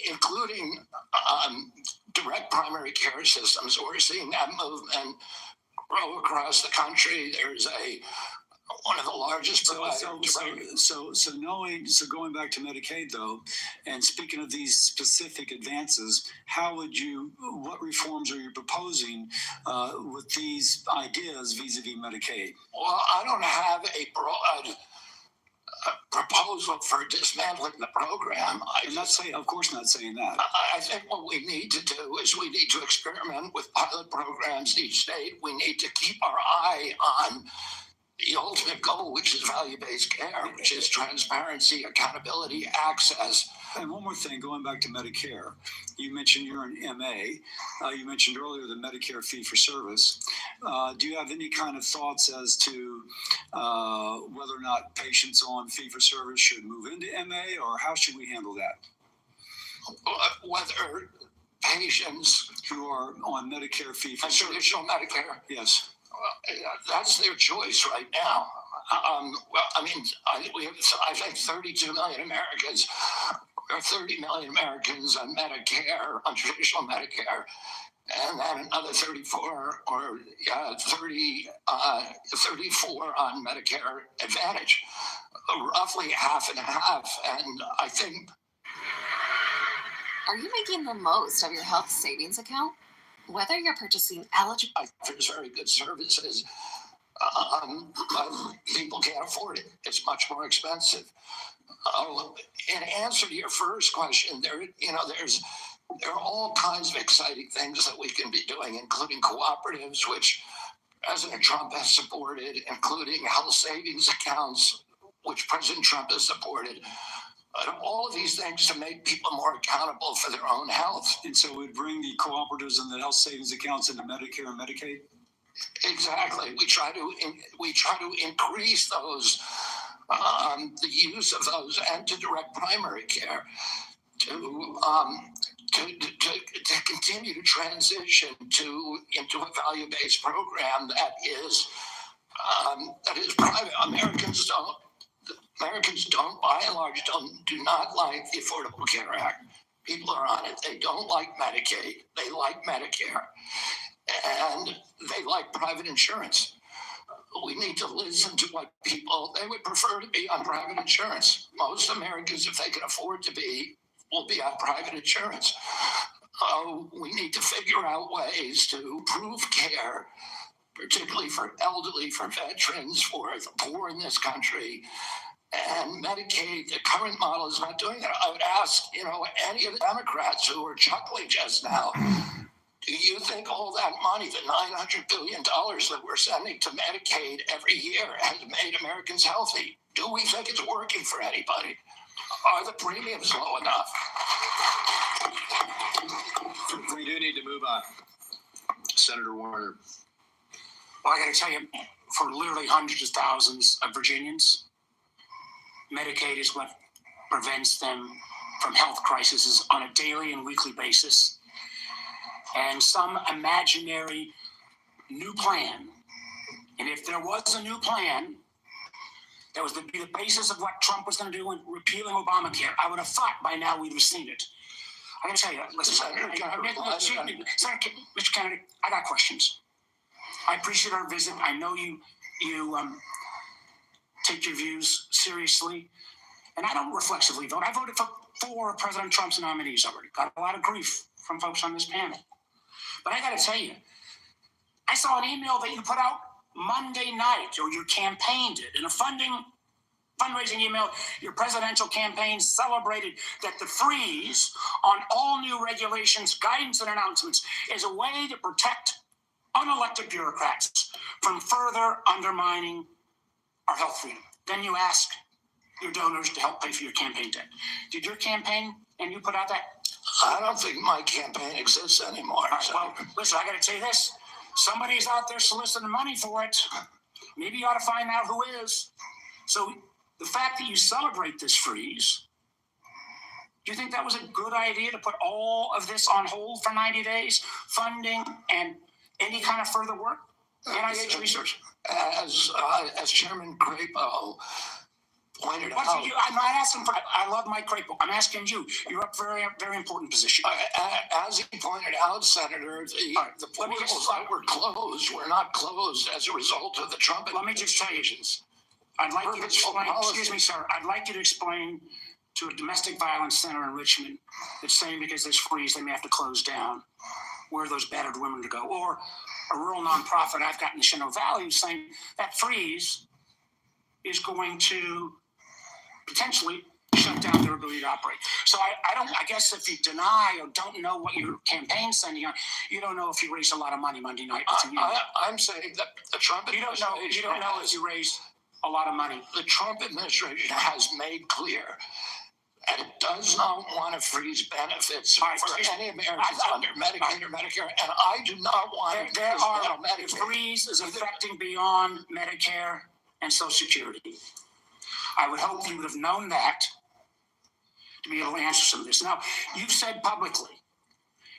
including direct primary care systems. We're seeing that movement grow across the country. There's one of the largest providers. So going back to Medicaid though, and speaking of these specific advances, what reforms are you proposing with these ideas vis-a-vis Medicaid? Well, I don't have a broad proposal for dismantling the program. Of course not saying that. I think what we need to do is we need to experiment with pilot programs in each state. We need to keep our eye on the ultimate goal, which is value-based care, which is transparency, accountability, access. And one more thing, going back to Medicare, you mentioned you're an MA. You mentioned earlier the Medicare fee for service. Do you have any kind of thoughts as to whether or not patients on fee for service should move into MA, or how should we handle that? Whether patients who are on Medicare fee for service. Traditional Medicare? Yes. That's their choice right now. I think 32 million Americans, or 30 million Americans on Medicare, on traditional Medicare, and then another 34 on Medicare Advantage, roughly half and half. And I think. Are you making the most of your health savings account? Whether you're purchasing eligible. There's very good services, but people can't afford it. It's much more expensive. In answer to your first question, there are all kinds of exciting things that we can be doing, including cooperatives, which President Trump has supported, including health savings accounts, which President Trump has supported. All of these things to make people more accountable for their own health. And so we'd bring the cooperatives and the health savings accounts into Medicare and Medicaid? Exactly. We try to increase those, the use of those, and to direct primary care to continue to transition into a value-based program that is private. Americans don't, by and large, do not like the Affordable Care Act. People are on it. They don't like Medicaid. They like Medicare. And they like private insurance. we need to listen to what people, they would prefer to be on private insurance. Most Americans, if they can afford to be, will be on private insurance. We need to figure out ways to improve care, particularly for elderly, for veterans, for the poor in this country. And Medicaid, the current model is not doing that. I would ask, any of the Democrats who were chuckling just now, do you think all that money, the $900 billion that we're sending to Medicaid every year, has made Americans healthy? Do we think it's working for anybody? Are the premiums low enough? We do need to move on. Senator Warner. Well, I got to tell you, for literally hundreds of thousands of Virginians, Medicaid is what prevents them from health crises on a daily and weekly basis. And some imaginary new plan, and if there was a new plan that was to be the basis of what Trump was going to do in repealing Obamacare, I would have thought by now we'd have seen it. I got to tell you, listen, Mr. Kennedy, I got questions. I appreciate our visit. I know you take your views seriously, and I don't reflexively vote. I voted for 4 of President Trump's nominees already. Got a lot of grief from folks on this panel. But I got to tell you, I saw an email that you put out Monday night, or your campaign did, in a fundraising email. Your presidential campaign celebrated that the freeze on all new regulations, guidance, and announcements is a way to protect unelected bureaucrats from further undermining our health freedom. Then you ask your donors to help pay for your campaign debt. Did your campaign and you put out that? I don't think my campaign exists anymore. All right, well, listen, I got to tell you this. Somebody's out there soliciting money for it. Maybe you ought to find out who is. So the fact that you celebrate this freeze, do you think that was a good idea to put all of this on hold for 90 days? Funding and any kind of further work? NIH research? As Chairman Crapo pointed out. I'm not asking for, I love Mike Crapo. I'm asking you. You're up for a very, very important position. As he pointed out, Senator, the portals that were closed were not closed as a result of the Trump Let me just tell you, I'd like you to explain, excuse me, sir, I'd like you to explain to a domestic violence center in Richmond that's saying because there's freeze, they may have to close down, where those battered women to go. Or a rural nonprofit I've got in the Shenandoah Valley who's saying that freeze is going to potentially shut down their ability to operate. So I guess if you deny or don't know what your campaign's sending on, you don't know if you raised a lot of money Monday night. I'm saying that the Trump administration. You don't know if you raised a lot of money. The Trump administration has made clear that it does not want to freeze benefits for any Americans under Medicaid or Medicare, and I do not want the freeze is affecting beyond Medicare and Social Security. I would hope you would have known that to be able to answer some of this. Now, you've said publicly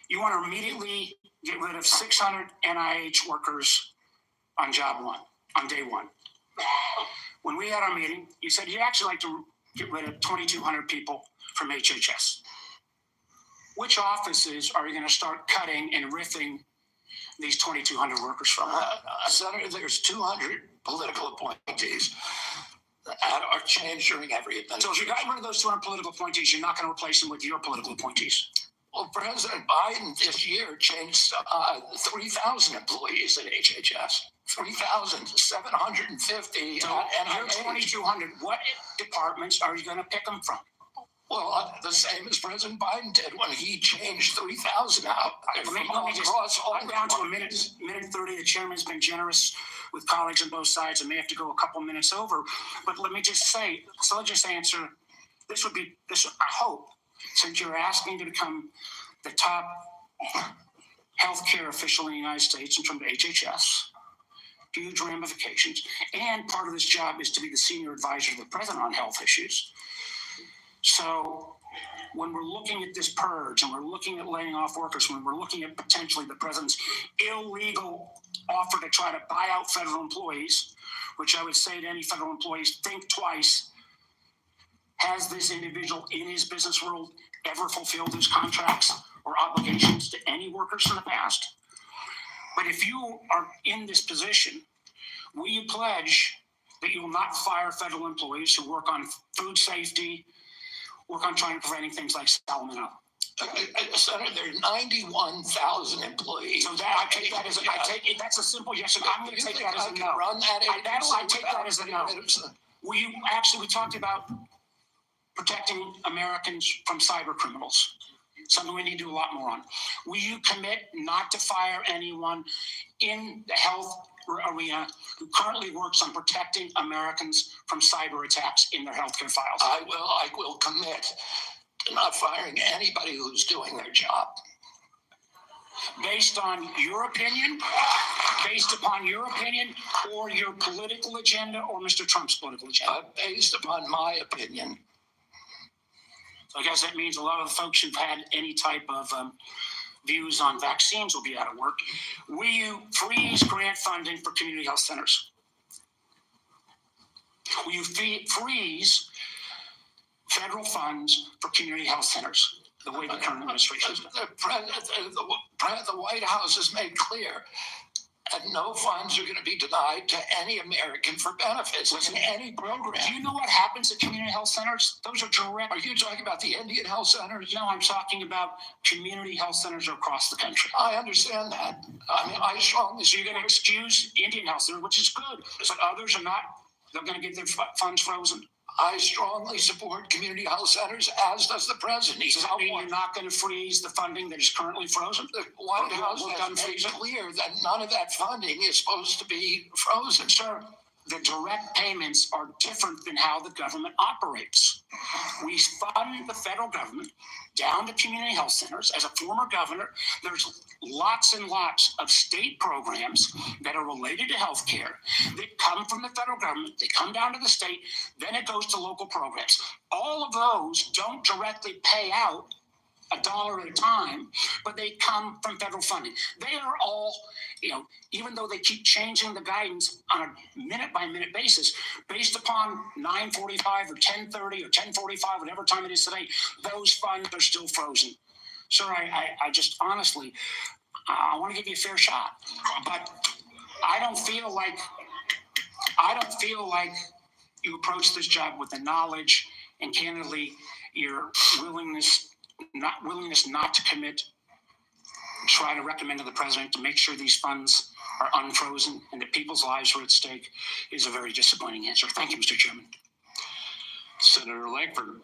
you want to immediately get rid of 600 NIH workers on day one. When we had our meeting, you said you'd actually like to get rid of 2,200 people from HHS. Which offices are you going to start cutting and riffing these 2,200 workers from? Senator, there's 200 political appointees that are changed during every administration. So if you got rid of those 200 political appointees, you're not going to replace them with your political appointees? Well, President Biden this year changed 3,000 employees at HHS. 3,750. So you're 2,200. What departments are you going to pick them from? Well, the same as President Biden did when he changed 3,000 out. I'm down to a minute 30. The chairman's been generous with colleagues on both sides and may have to go a couple minutes over. But let me just say, so let's just answer. I hope, since you're asking to become the top healthcare official in the United States in terms of HHS, huge ramifications, and part of this job is to be the senior advisor to the president on health issues. So when we're looking at this purge and we're looking at laying off workers, when we're looking at potentially the president's illegal offer to try to buy out federal employees, which I would say to any federal employees, think twice. Has this individual in his business world ever fulfilled his contracts or obligations to any workers in the past? But if you are in this position will you pledge that you will not fire federal employees who work on food safety, work on trying to preventing things like salmonella? Senator, there are 91,000 employees. So that I take that as that's a simple yes. And I'm going to take that as a no. I take that as a no. We talked about protecting Americans from cyber criminals. Something we need to do a lot more on. Will you commit not to fire anyone in the health arena who currently works on protecting Americans from cyber attacks in their healthcare files? I will commit to not firing anybody who's doing their job. Based on your opinion, based upon your opinion, or your political agenda, or Mr. Trump's political agenda? Based upon my opinion. So I guess that means a lot of the folks who've had any type of views on vaccines will be out of work. Will you freeze grant funding for community health centers? Will you freeze federal funds for community health centers, the way the current administration is? The White House has made clear that no funds are going to be denied to any American for benefits in any program. Do you know what happens at community health centers? Those are direct. Are you talking about the Indian health centers? No, I'm talking about community health centers across the country. I understand that. I mean, I strongly. So you're going to excuse Indian health centers, which is good, but others are not. They're going to get their funds frozen. I strongly support community health centers, as does the president. Does that mean you're not going to freeze the funding that is currently frozen? The White House has made clear that none of that funding is supposed to be frozen. Sir, the direct payments are different than how the government operates. We fund the federal government down to community health centers. As a former governor, there's lots and lots of state programs that are related to healthcare that come from the federal government. They come down to the state, then it goes to local programs. All of those don't directly pay out $1 at a time, but they come from federal funding. They are all, even though they keep changing the guidance on a minute-by-minute basis, based upon 9:45 or 10:30 or 10:45, whatever time it is today, those funds are still frozen. Sir, I just honestly, I want to give you a fair shot, but I don't feel like you approach this job with the knowledge and candidly your willingness not to commit, try to recommend to the president to make sure these funds are unfrozen and that people's lives are at stake is a very disappointing answer. Thank you, Mr. Chairman. Senator Langford.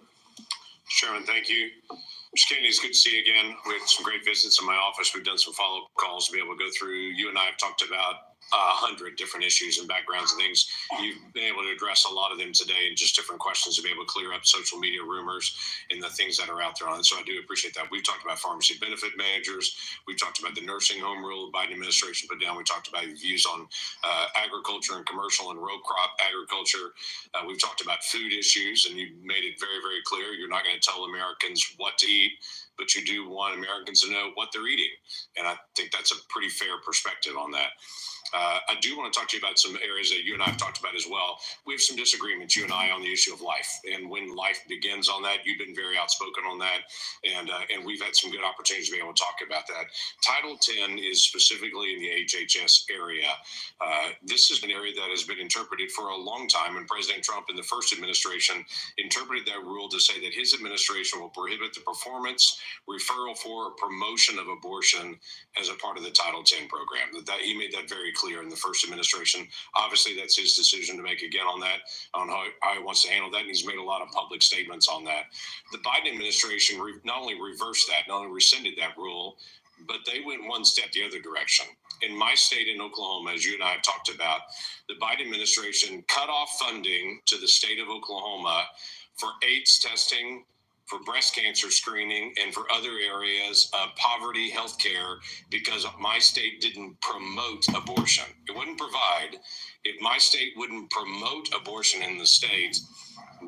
Chairman, thank you. Mr. Kennedy, it's good to see you again. We had some great visits in my office. We've done some follow-up calls to be able to go through. You and I have talked about 100 different issues and backgrounds and things. You've been able to address a lot of them today and just different questions to be able to clear up social media rumors and the things that are out there on it. So I do appreciate that. We've talked about pharmacy benefit managers. We've talked about the nursing home rule the Biden administration put down. We talked about your views on agriculture and commercial and row crop agriculture. We've talked about food issues, and you made it very, very clear. You're not going to tell Americans what to eat, but you do want Americans to know what they're eating. And I think that's a pretty fair perspective on that. I do want to talk to you about some areas that you and I have talked about as well. We have some disagreements, you and I, on the issue of life and when life begins on that. You've been very outspoken on that, and we've had some good opportunities to be able to talk about that. Title 10 is specifically in the HHS area. This is an area that has been interpreted for a long time, and President Trump in the first administration interpreted that rule to say that his administration will prohibit the performance, referral for, or promotion of abortion as a part of the Title 10 program. He made that very clear in the first administration. Obviously, that's his decision to make again on that, on how he wants to handle that, and he's made a lot of public statements on that. The Biden administration not only reversed that, not only rescinded that rule, but they went one step the other direction. In my state in Oklahoma, as you and I have talked about, the Biden administration cut off funding to the state of Oklahoma for AIDS testing, for breast cancer screening, and for other areas of poverty health care because my state didn't promote abortion. It wouldn't provide. If my state wouldn't promote abortion in the state,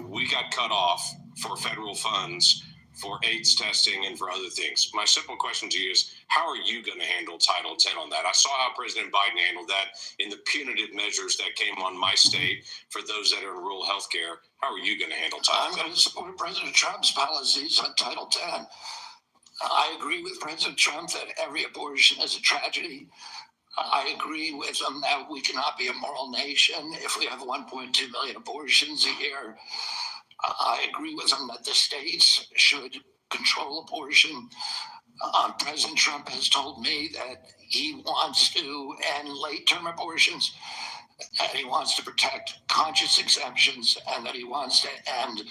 we got cut off for federal funds for AIDS testing and for other things. My simple question to you is, how are you going to handle Title 10 on that? I saw how President Biden handled that in the punitive measures that came on my state for those that are in rural health care. How are you going to handle Title 10? I'm going to support President Trump's policies on Title 10. I agree with President Trump that every abortion is a tragedy. I agree with him that we cannot be a moral nation if we have 1.2 million abortions a year. I agree with him that the states should control abortion. President Trump has told me that he wants to end late-term abortions, and he wants to protect conscious exemptions, and that he wants to end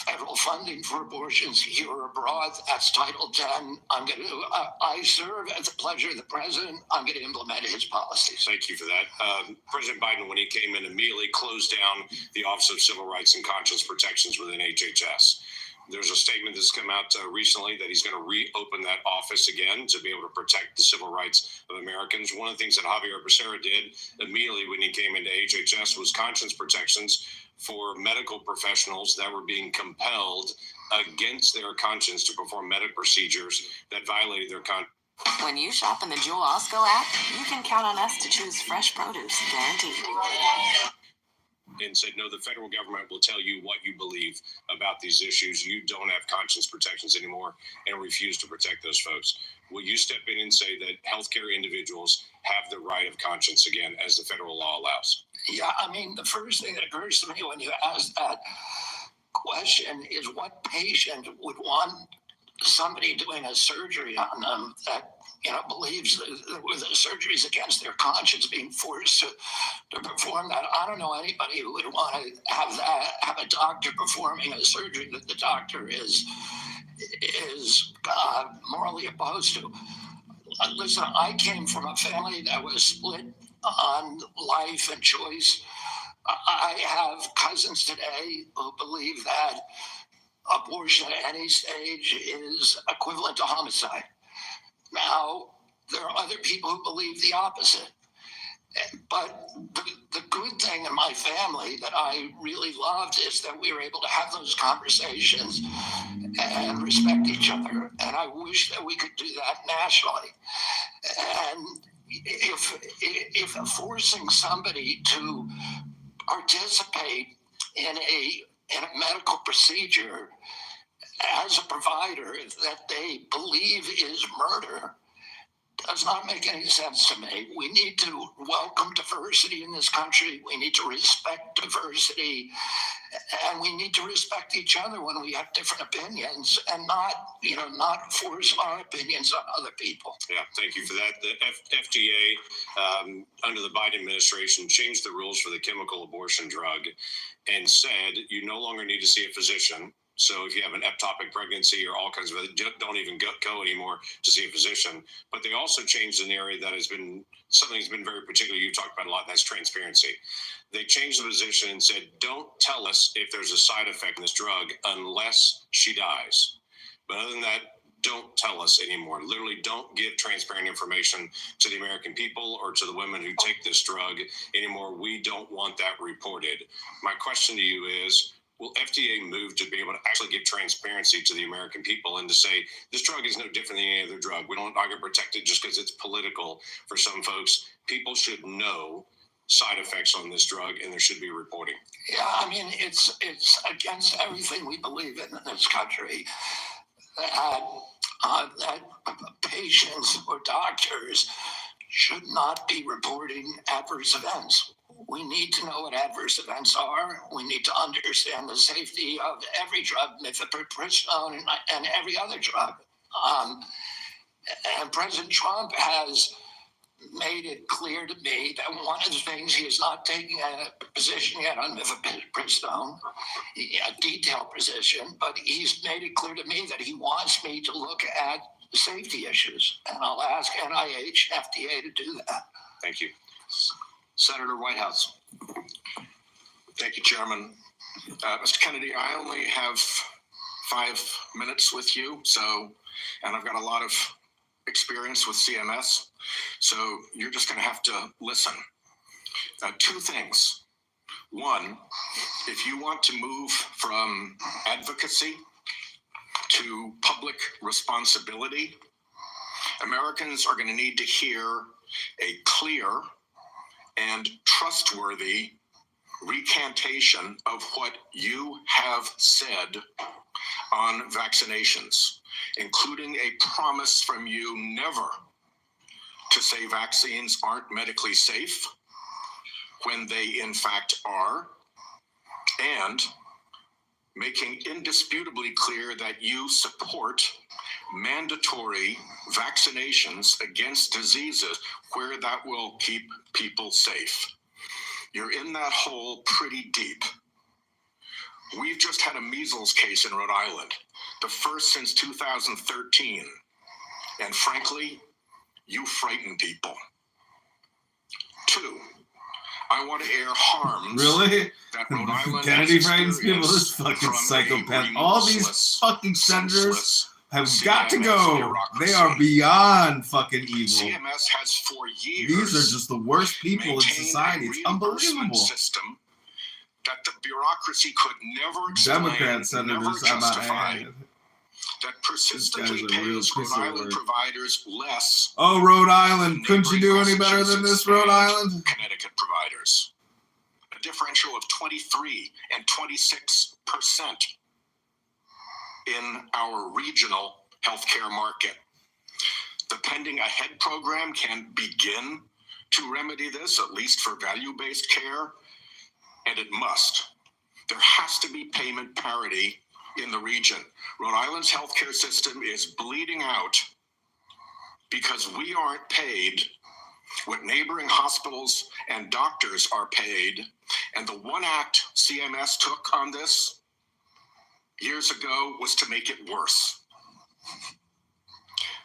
federal funding for abortions here or abroad. That's Title 10. I serve at the pleasure of the president. I'm going to implement his policies. Thank you for that. President Biden, when he came in, immediately closed down the Office of Civil Rights and Conscience Protections within HHS. There's a statement that's come out recently that he's going to reopen that office again to be able to protect the civil rights of Americans. One of the things that Javier Becerra did immediately when he came into HHS was conscience protections for medical professionals that were being compelled against their conscience to perform medical procedures that violated their conscience. When you shop in the Jewel Osco app, you can count on us to choose fresh produce, guaranteed. And said, no, the federal government will tell you what you believe about these issues. You don't have conscience protections anymore and refuse to protect those folks. Will you step in and say that healthcare individuals have the right of conscience again, as the federal law allows? Yeah, I mean, the first thing that occurs to me when you ask that question is what patient would want somebody doing a surgery on them that, believes that the surgery is against their conscience being forced to perform that. I don't know anybody who would want to have a doctor performing a surgery that the doctor is morally opposed to. Listen, I came from a family that was split on life and choice. I have cousins today who believe that abortion at any stage is equivalent to homicide. Now, there are other people who believe the opposite. But the good thing in my family that I really loved is that we were able to have those conversations and respect each other. And I wish that we could do that nationally. And if forcing somebody to participate in a medical procedure as a provider that they believe is murder does not make any sense to me. We need to welcome diversity in this country. We need to respect diversity, and we need to respect each other when we have different opinions, and not force our opinions on other people. Yeah, thank you for that. The FDA, under the Biden administration, changed the rules for the chemical abortion drug and said you no longer need to see a physician. So if you have an ectopic pregnancy or all kinds of other, don't even go anymore to see a physician. But they also changed an area that has been something that's been very particular. You talked about a lot. That's transparency. They changed the position and said, don't tell us if there's a side effect in this drug unless she dies. But other than that, don't tell us anymore. Literally, don't give transparent information to the American people or to the women who take this drug anymore. We don't want that reported. My question to you is, will FDA move to be able to actually give transparency to the American people and to say this drug is no different than any other drug? We don't get protected just because it's political for some folks. People should know side effects on this drug, and there should be reporting. Yeah, I mean, it's against everything we believe in this country that patients or doctors should not be reporting adverse events. We need to know what adverse events are. We need to understand the safety of every drug, mifepristone and every other drug. And President Trump has made it clear to me that one of the things he is not taking a position yet on mifepristone, a detailed position, but he's made it clear to me that he wants me to look at safety issues. And I'll ask NIH, FDA to do that. Thank you. Senator Whitehouse. Thank you, Chairman. Mr. Kennedy, I only have 5 minutes with you, and I've got a lot of experience with CMS, so you're just going to have to listen. 2 things. One, if you want to move from advocacy to public responsibility, Americans are going to need to hear a clear and trustworthy recantation of what you have said on vaccinations, including a promise from you never to say vaccines aren't medically safe when they in fact are, and making indisputably clear that you support mandatory vaccinations against diseases where that will keep people safe. You're in that hole pretty deep. We've just had a measles case in Rhode Island, the first since 2013. And frankly, you frighten people. 2, I want to air harms that Rhode Island Kennedy has frightens people. This experienced fucking from a psychopath. All these remorseless, fucking senators have got to CMS go. bureaucracy. They are beyond fucking evil. CMS has for years These are just the worst people in maintained society. a It's reimbursement unbelievable. system that the bureaucracy could never explain, Democrat senators, never justify, that that persistently pays Rhode Island providers less. Oh, Rhode Island. Couldn't you do any better than this, Rhode Island? Connecticut providers. A differential of 23 and 26% in our regional healthcare market. The Pending Ahead program can begin to remedy this, at least for value-based care, and it must. There has to be payment parity in the region. Rhode Island's healthcare system is bleeding out because we aren't paid what neighboring hospitals and doctors are paid. And the one act CMS took on this years ago was to make it worse.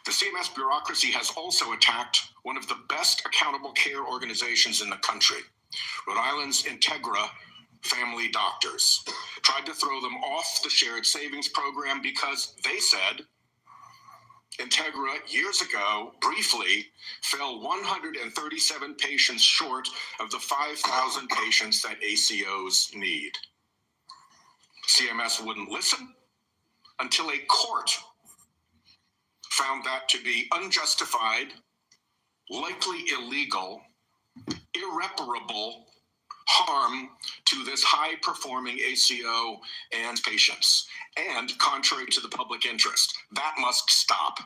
The CMS bureaucracy has also attacked one of the best accountable care organizations in the country, Rhode Island's Integra family doctors. Tried to throw them off the shared savings program because they said Integra years ago briefly fell 137 patients short of the 5,000 patients that ACOs need. CMS wouldn't listen until a court found that to be unjustified, likely illegal, irreparable harm to this high-performing ACO and patients, and contrary to the public interest. That must stop.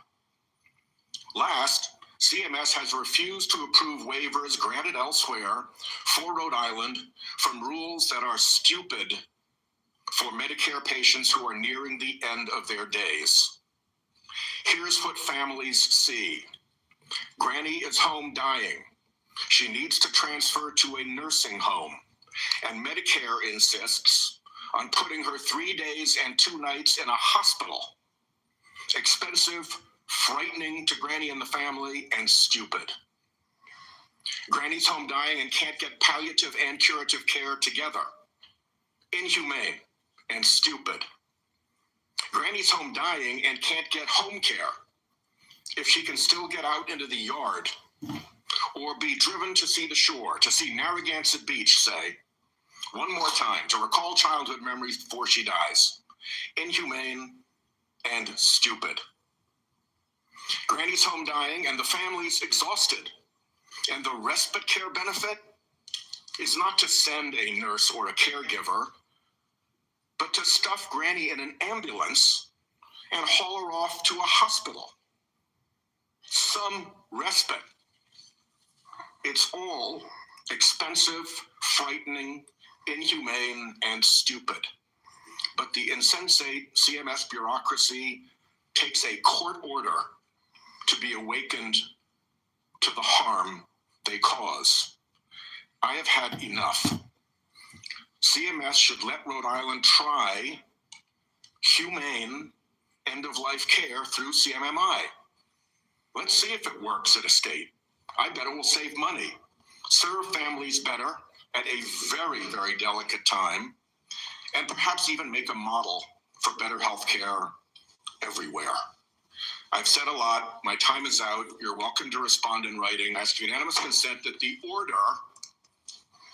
Last, CMS has refused to approve waivers granted elsewhere for Rhode Island from rules that are stupid for Medicare patients who are nearing the end of their days. Here's what families see. Granny is home dying. She needs to transfer to a nursing home, and Medicare insists on putting her 3 days and 2 nights in a hospital. Expensive, frightening to Granny and the family, and stupid. Granny's home dying and can't get palliative and curative care together. Inhumane and stupid. Granny's home dying and can't get home care if she can still get out into the yard or be driven to see the shore, to see Narragansett Beach, say, one more time, to recall childhood memories before she dies. Inhumane and stupid. Granny's home dying and the family's exhausted, and the respite care benefit is not to send a nurse or a caregiver, but to stuff Granny in an ambulance and haul her off to a hospital. Some respite. It's all expensive, frightening, inhumane, and stupid. But the insensate CMS bureaucracy takes a court order to be awakened to the harm they cause. I have had enough. CMS should let Rhode Island try humane end-of-life care through CMMI. Let's see if it works at a state. I bet it will save money, serve families better at a very, very delicate time, and perhaps even make a model for better health care everywhere. I've said a lot. My time is out. You're welcome to respond in writing. I ask unanimous consent that the order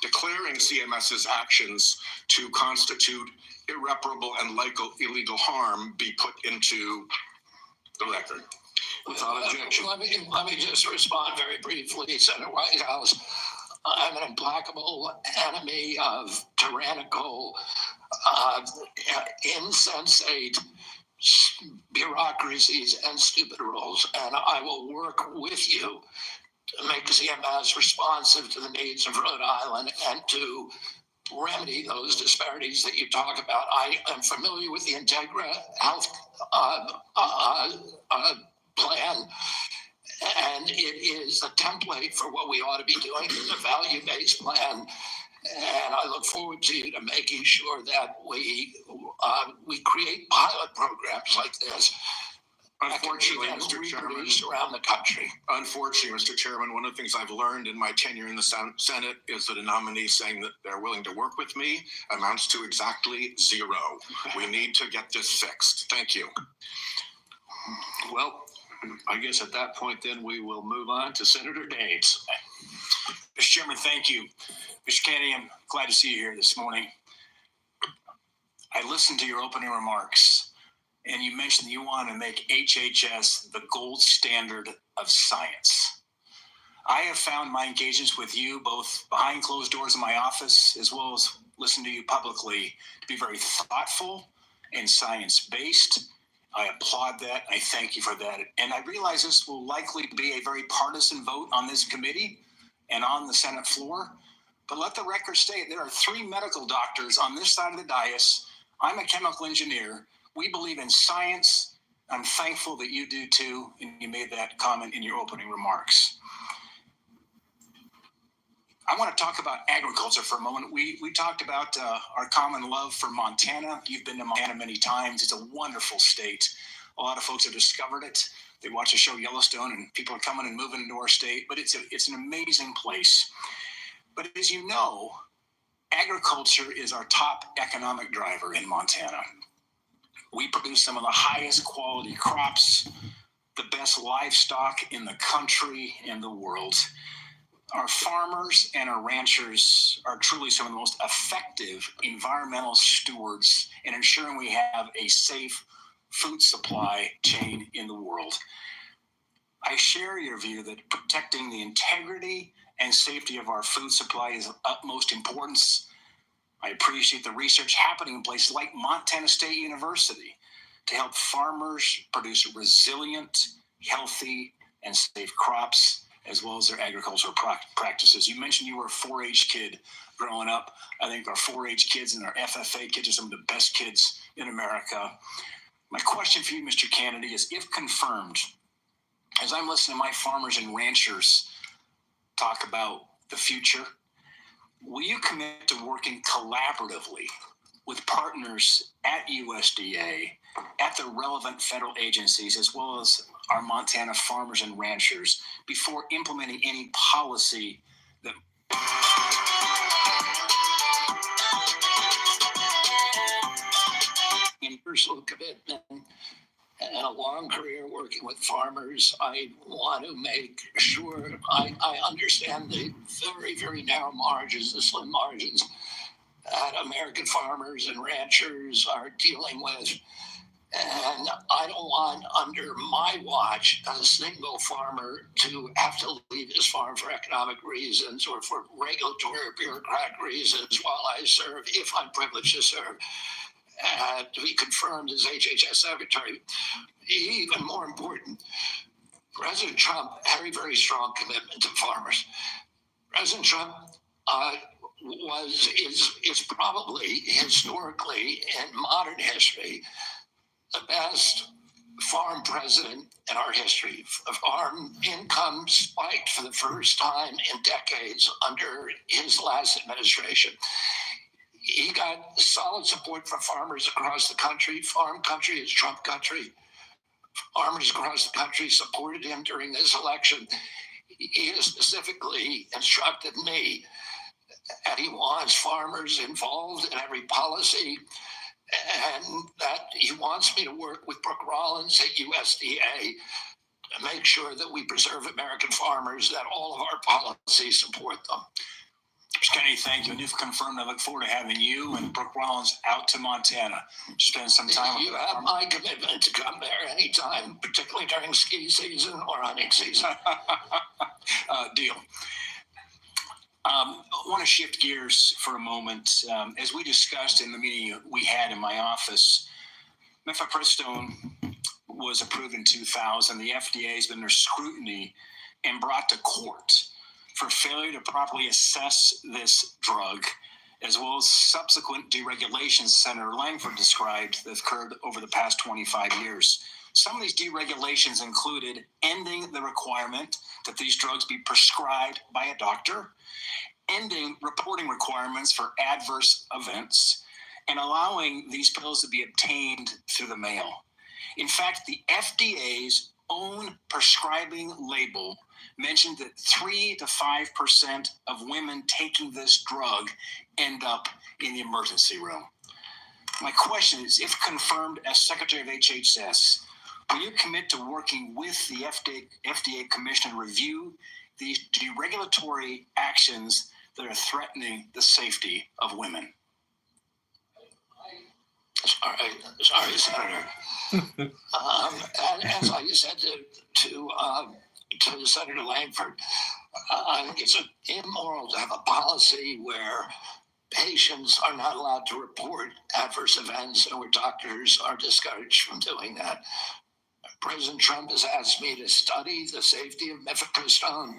declaring CMS's actions to constitute irreparable and illegal harm be put into the record. Without objection. Let me just respond very briefly, Senator Whitehouse. I'm an implacable enemy of tyrannical, insensate bureaucracies and stupid rules, and I will work with you to make CMS responsive to the needs of Rhode Island and to remedy those disparities that you talk about. I am familiar with the Integra Health plan, and it is a template for what we ought to be doing in a value-based plan. And I look forward to making sure that we create pilot programs like this. Unfortunately, Mr. Chairman, around the country. Unfortunately, Mr. Chairman, one of the things I've learned in my tenure in the Senate is that a nominee saying that they're willing to work with me amounts to exactly zero. We need to get this fixed. Thank you. Well, I guess at that point, then we will move on to Senator Daines. Mr. Chairman, thank you. Mr. Kennedy, I'm glad to see you here this morning. I listened to your opening remarks, and you mentioned that you want to make HHS the gold standard of science. I have found my engagements with you, both behind closed doors in my office, as well as listening to you publicly, to be very thoughtful and science-based. I applaud that. I thank you for that. And I realize this will likely be a very partisan vote on this committee and on the Senate floor. But let the record state there are 3 medical doctors on this side of the dais. I'm a chemical engineer. We believe in science. I'm thankful that you do too, and you made that comment in your opening remarks. I want to talk about agriculture for a moment. We talked about our common love for Montana. You've been to Montana many times. It's a wonderful state. A lot of folks have discovered it. They watch the show Yellowstone, and people are coming and moving into our state. But it's an amazing place. But as you know, agriculture is our top economic driver in Montana. We produce some of the highest quality crops, the best livestock in the country and the world. Our farmers and our ranchers are truly some of the most effective environmental stewards in ensuring we have a safe food supply chain in the world. I share your view that protecting the integrity and safety of our food supply is of utmost importance. I appreciate the research happening in places like Montana State University to help farmers produce resilient, healthy, and safe crops, as well as their agricultural practices. You mentioned you were a 4-H kid growing up. I think our 4-H kids and our FFA kids are some of the best kids in America. My question for you, Mr. Kennedy, is if confirmed, as I'm listening to my farmers and ranchers talk about the future, will you commit to working collaboratively with partners at USDA, at the relevant federal agencies, as well as our Montana farmers and ranchers before implementing any policy that In personal commitment and a long career working with farmers, I want to make sure I understand the very, very narrow margins, the slim margins that American farmers and ranchers are dealing with. And I don't want, under my watch, a single farmer to have to leave his farm for economic reasons or for regulatory or bureaucratic reasons while I serve, if I'm privileged to serve, to be confirmed as HHS Secretary. Even more important, President Trump had a very strong commitment to farmers. President Trump is probably historically in modern history the best farm president in our history. Farm income spiked for the first time in decades under his last administration. He got solid support from farmers across the country. Farm country is Trump country. Farmers across the country supported him during this election. He has specifically instructed me that he wants farmers involved in every policy, and that he wants me to work with Brooke Rollins at USDA to make sure that we preserve American farmers, that all of our policies support them. Mr. Kennedy, thank you. And if confirmed, I look forward to having you and Brooke Rollins out to Montana to spend some time You have my commitment to come there anytime, particularly during ski season or hunting season. Deal. I want to shift gears for a moment. As we discussed in the meeting we had in my office, mifepristone was approved in 2000. The FDA has been under scrutiny and brought to court for failure to properly assess this drug, as well as subsequent deregulations Senator Langford described that occurred over the past 25 years. Some of these deregulations included ending the requirement that these drugs be prescribed by a doctor, ending reporting requirements for adverse events, and allowing these pills to be obtained through the mail. In fact, the FDA's own prescribing label mentioned that 3 to 5% of women taking this drug end up in the emergency room. My question is, if confirmed as Secretary of HHS, will you commit to working with the FDA Commission to review these deregulatory actions that are threatening the safety of women? Sorry, Senator. And as I said to Senator Langford, I think it's immoral to have a policy where patients are not allowed to report adverse events and where doctors are discouraged from doing that. President Trump has asked me to study the safety of mifepristone.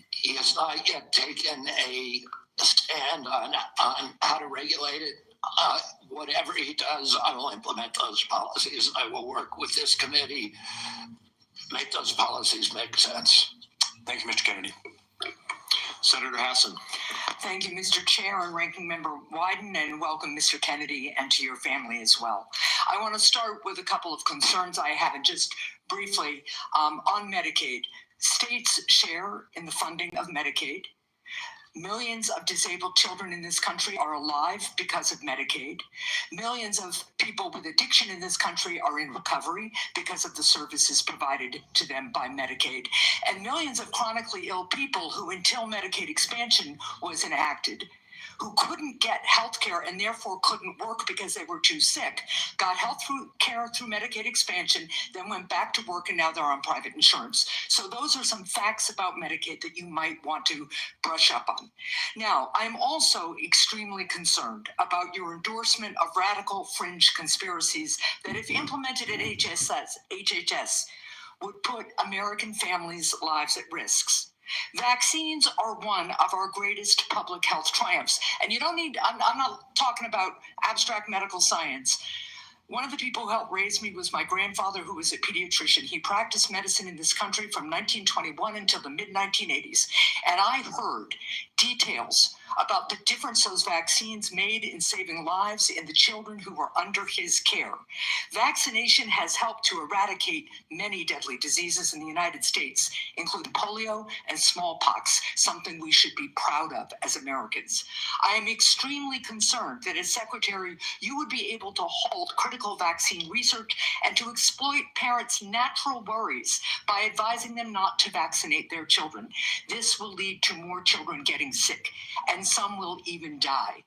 He has not yet taken a stand on how to regulate it. Whatever he does, I will implement those policies. I will work with this committee, make those policies make sense. Thank you, Mr. Kennedy. Senator Hassan. Thank you, Mr. Chair and Ranking Member Wyden, and welcome, Mr. Kennedy, and to your family as well. I want to start with a couple of concerns I have, and just briefly on Medicaid. States share in the funding of Medicaid. Millions of disabled children in this country are alive because of Medicaid. Millions of people with addiction in this country are in recovery because of the services provided to them by Medicaid. And millions of chronically ill people who, until Medicaid expansion was enacted, who couldn't get health care and therefore couldn't work because they were too sick, got health care through Medicaid expansion, then went back to work, and now they're on private insurance. So those are some facts about Medicaid that you might want to brush up on. Now, I'm also extremely concerned about your endorsement of radical fringe conspiracies that, if implemented at HHS, would put American families' lives at risk. Vaccines are one of our greatest public health triumphs. And you don't need, I'm not talking about abstract medical science. One of the people who helped raise me was my grandfather, who was a pediatrician. He practiced medicine in this country from 1921 until the mid-1980s. And I heard details about the difference those vaccines made in saving lives in the children who were under his care. Vaccination has helped to eradicate many deadly diseases in the United States, including polio and smallpox, something we should be proud of as Americans. I am extremely concerned that as Secretary, you would be able to halt critical vaccine research and to exploit parents' natural worries by advising them not to vaccinate their children. This will lead to more children getting sick, and some will even die.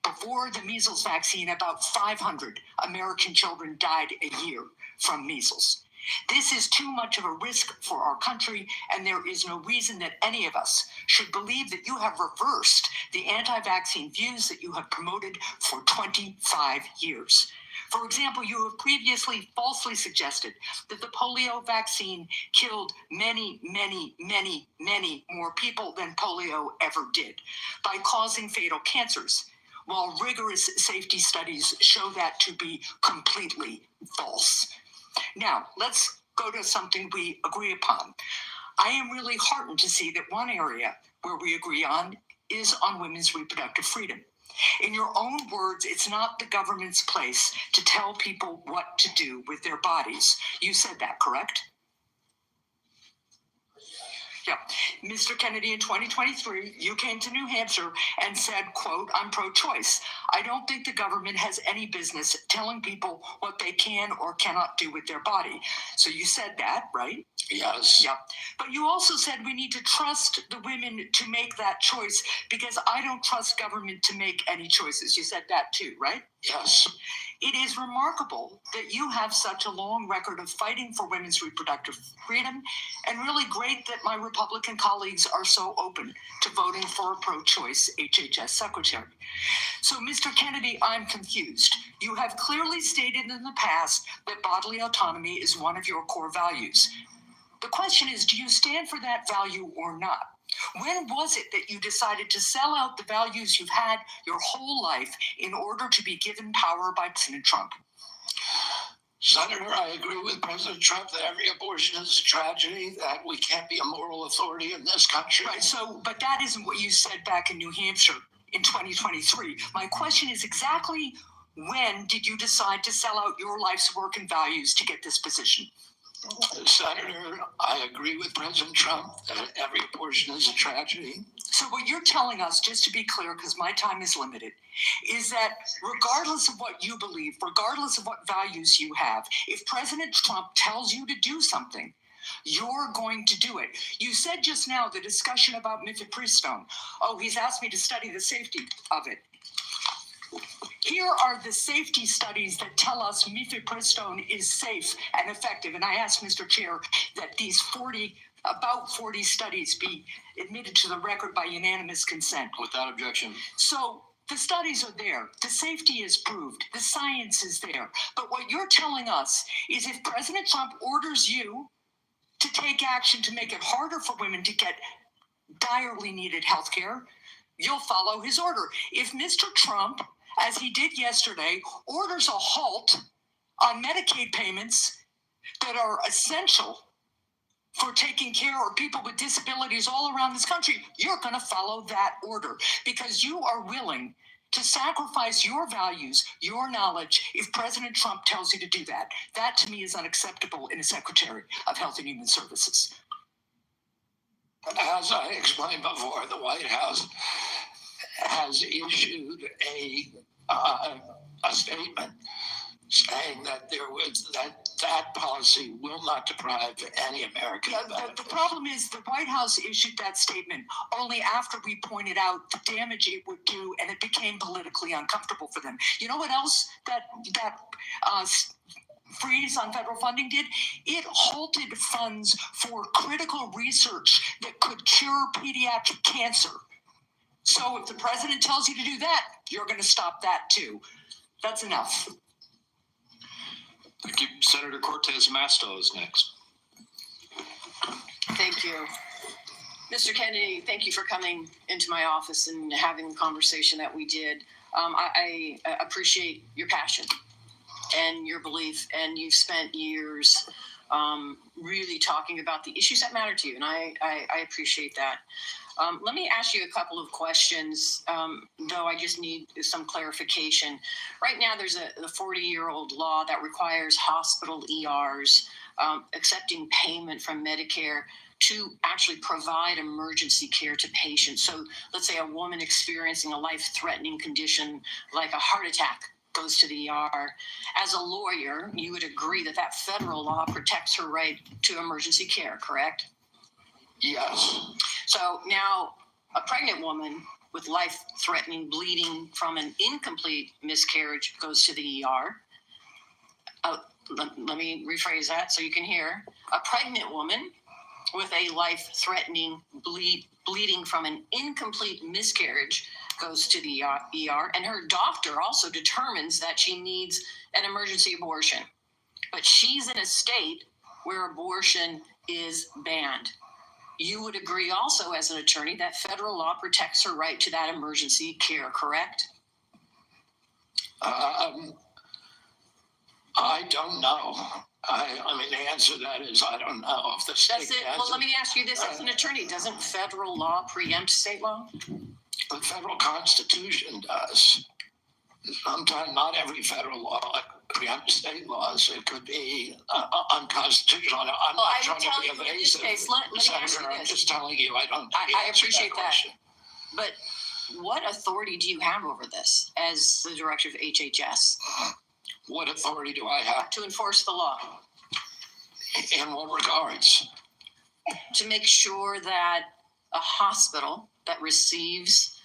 Before the measles vaccine, about 500 American children died a year from measles. This is too much of a risk for our country, and there is no reason that any of us should believe that you have reversed the anti-vaccine views that you have promoted for 25 years. For example, you have previously falsely suggested that the polio vaccine killed many, many, many, many more people than polio ever did by causing fatal cancers, while rigorous safety studies show that to be completely false. Now, let's go to something we agree upon. I am really heartened to see that one area where we agree on is on women's reproductive freedom. In your own words, it's not the government's place to tell people what to do with their bodies. You said that, correct? Yeah. Mr. Kennedy, in 2023, you came to New Hampshire and said, quote, I'm pro-choice. I don't think the government has any business telling people what they can or cannot do with their body. So you said that, right? Yes. Yeah. But you also said we need to trust the women to make that choice because I don't trust government to make any choices. You said that too, right? Yes. It is remarkable that you have such a long record of fighting for women's reproductive freedom, and really great that my Republican colleagues are so open to voting for a pro-choice HHS secretary. So, Mr. Kennedy, I'm confused. You have clearly stated in the past that bodily autonomy is one of your core values. The question is, do you stand for that value or not? When was it that you decided to sell out the values you've had your whole life in order to be given power by President Trump? Senator, I agree with President Trump that every abortion is a tragedy, that we can't be a moral authority in this country. Right, but that isn't what you said back in New Hampshire in 2023. My question is exactly when did you decide to sell out your life's work and values to get this position? Senator, I agree with President Trump that every abortion is a tragedy. So what you're telling us, just to be clear, because my time is limited, is that regardless of what you believe, regardless of what values you have, if President Trump tells you to do something, you're going to do it. You said just now the discussion about mifepristone. Oh, he's asked me to study the safety of it. Here are the safety studies that tell us mifepristone is safe and effective. And I ask Mr. Chair that these about 40 studies be admitted to the record by unanimous consent. Without objection. So the studies are there. The safety is proved. The science is there. But what you're telling us is if President Trump orders you to take action to make it harder for women to get direly needed health care, you'll follow his order. If Mr. Trump, as he did yesterday, orders a halt on Medicaid payments that are essential for taking care of people with disabilities all around this country, you're going to follow that order because you are willing to sacrifice your values, your knowledge, if President Trump tells you to do that. That, to me, is unacceptable in a Secretary of Health and Human Services. As I explained before, the White House has issued a statement saying that that policy will not deprive any American. Yeah, the problem is the White House issued that statement only after we pointed out the damage it would do, and it became politically uncomfortable for them. You know what else that freeze on federal funding did? It halted funds for critical research that could cure pediatric cancer. So if the president tells you to do that, you're going to stop that too. That's enough. Thank you. Senator Cortez Masto is next. Thank you. Mr. Kennedy, thank you for coming into my office and having the conversation that we did. I appreciate your passion and your belief, and you've spent years really talking about the issues that matter to you, and I appreciate that. Let me ask you a couple of questions, though I just need some clarification. Right now, there's a 40-year-old law that requires hospital ERs accepting payment from Medicare to actually provide emergency care to patients. So let's say a woman experiencing a life-threatening condition like a heart attack goes to the ER. As a lawyer, you would agree that that federal law protects her right to emergency care, correct? Yes. So now a pregnant woman with life-threatening bleeding from an incomplete miscarriage goes to the ER. Let me rephrase that so you can hear. A pregnant woman with a life-threatening bleeding from an incomplete miscarriage goes to the ER, and her doctor also determines that she needs an emergency abortion. But she's in a state where abortion is banned. You would agree also as an attorney that federal law protects her right to that emergency care, correct? I don't know. I mean, the answer to that is I don't know if the state Does it? Well, let me ask you this as an attorney. Doesn't federal law preempt state law? The federal Constitution does. Sometimes not every federal law preempts state laws. It could be unconstitutional. I'm not trying to be evasive. Let me ask you this. I'm just telling you I don't know. I appreciate that. But what authority do you have over this as the director of HHS? What authority do I have? To enforce the law. In what regards? To make sure that a hospital that receives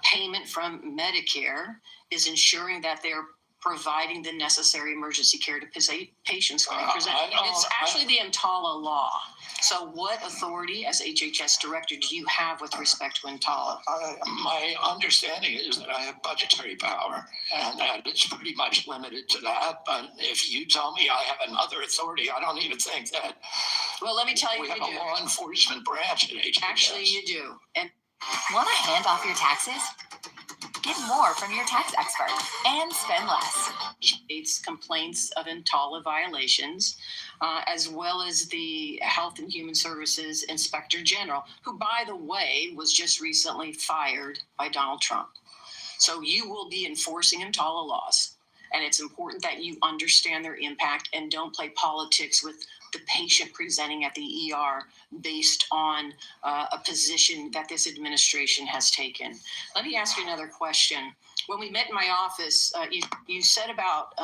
payment from Medicare is ensuring that they're providing the necessary emergency care to patients when they present. It's actually the EMTALA law. So what authority as HHS director do you have with respect to EMTALA? My understanding is that I have budgetary power and that it's pretty much limited to that. But if you tell me I have another authority, I don't even think that. Well, let me tell you, we you have do. a law enforcement branch at HHS. Actually, you do. And Want to hand off your taxes? Get more from your tax expert and spend less. States complaints of EMTALA violations, as well as the Health and Human Services Inspector General, who, by the way, was just recently fired by Donald Trump. So you will be enforcing EMTALA laws, and it's important that you understand their impact and don't play politics with the patient presenting at the ER based on a position that this administration has taken. Let me ask you another question. When we met in my office, you said about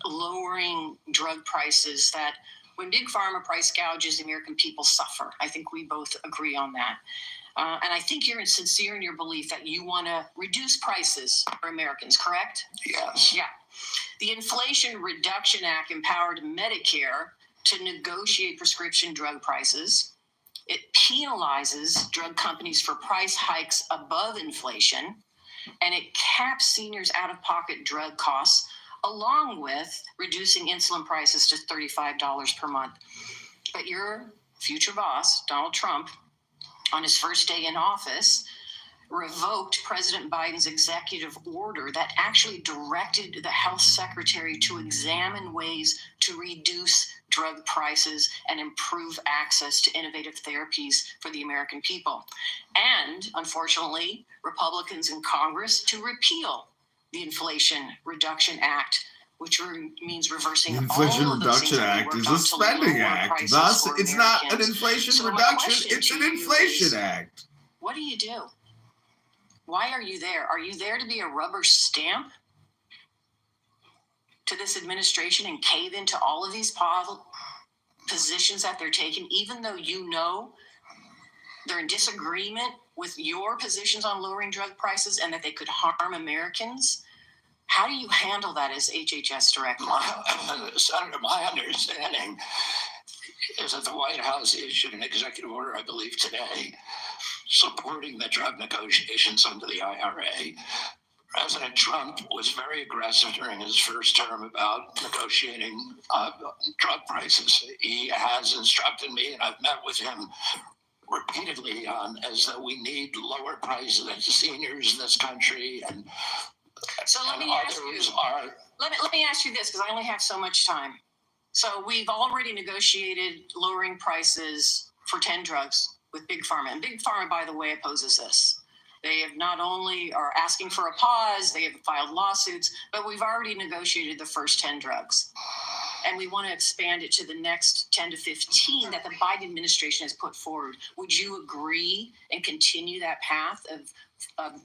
lowering drug prices, that when Big Pharma price gouges, the American people suffer. I think we both agree on that. And I think you're sincere in your belief that you want to reduce prices for Americans, correct? Yes. Yeah. The Inflation Reduction Act empowered Medicare to negotiate prescription drug prices. It penalizes drug companies for price hikes above inflation, and it caps seniors' out-of-pocket drug costs, along with reducing insulin prices to $35 per month. But your future boss, Donald Trump, on his first day in office, revoked President Biden's executive order that actually directed the health secretary to examine ways to reduce drug prices and improve access to innovative therapies for the American people. And unfortunately, Republicans in Congress to repeal the Inflation Reduction Act, which means reversing The Inflation all of those Reduction things that we Act worked is on a to spending lower act. prices Thus, for it's not an Americans. inflation So my reduction, question it's to an you inflation is, act. what do you do? Why are you there? Are you there to be a rubber stamp to this administration and cave into all of these positions that they're taking, even though you know they're in disagreement with your positions on lowering drug prices and that they could harm Americans? How do you handle that as HHS director? Senator, my understanding is that the White House issued an executive order, I believe today, supporting the drug negotiations under the IRA. President Trump was very aggressive during his first term about negotiating drug prices. He has instructed me, and I've met with him repeatedly on as that we need lower prices to seniors in this country, and so let me ask you. Let me ask you this, because I only have so much time. So we've already negotiated lowering prices for 10 drugs with Big Pharma. And Big Pharma, by the way, opposes this. They have not only are asking for a pause, they have filed lawsuits, but we've already negotiated the first 10 drugs. And we want to expand it to the next 10 to 15 that the Biden administration has put forward. Would you agree and continue that path of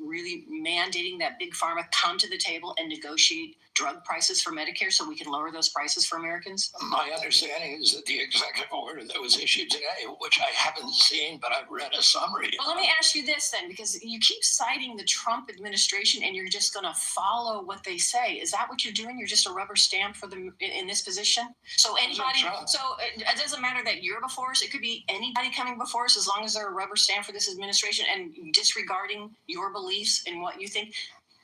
really mandating that Big Pharma come to the table and negotiate drug prices for Medicare so we can lower those prices for Americans? My understanding is that the executive order that was issued today, which I haven't seen, but I've read a summary. Well, let me ask you this then, because you keep citing the Trump administration and you're just going to follow what they say. Is that what you're doing? You're just a rubber stamp for them in this position? So anybody, so it doesn't matter that you're before us. It could be anybody coming before us as long as they're a rubber stamp for this administration and disregarding your beliefs and what you think.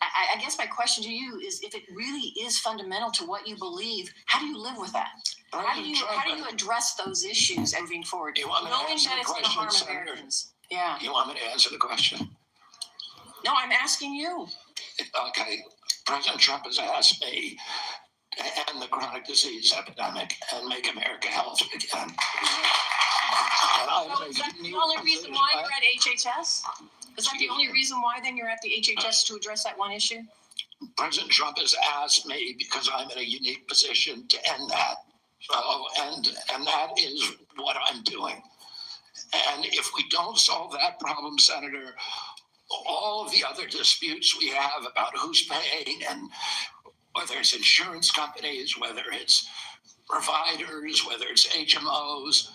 I guess my question to you is, if it really is fundamental to what you believe, how do you live with that? How do you address those issues moving forward? Knowing that it's going to harm Americans. Yeah. You want me to answer the question? No, I'm asking you. Okay. President Trump has asked me to end the chronic disease epidemic and make America healthy again. So is that the only reason why you're at HHS? Is that the only reason why then you're at the HHS, to address that one issue? President Trump has asked me because I'm in a unique position to end that. So, and that is what I'm doing. And if we don't solve that problem, Senator, all of the other disputes we have about who's paying, and whether it's insurance companies, whether it's providers, whether it's HMOs,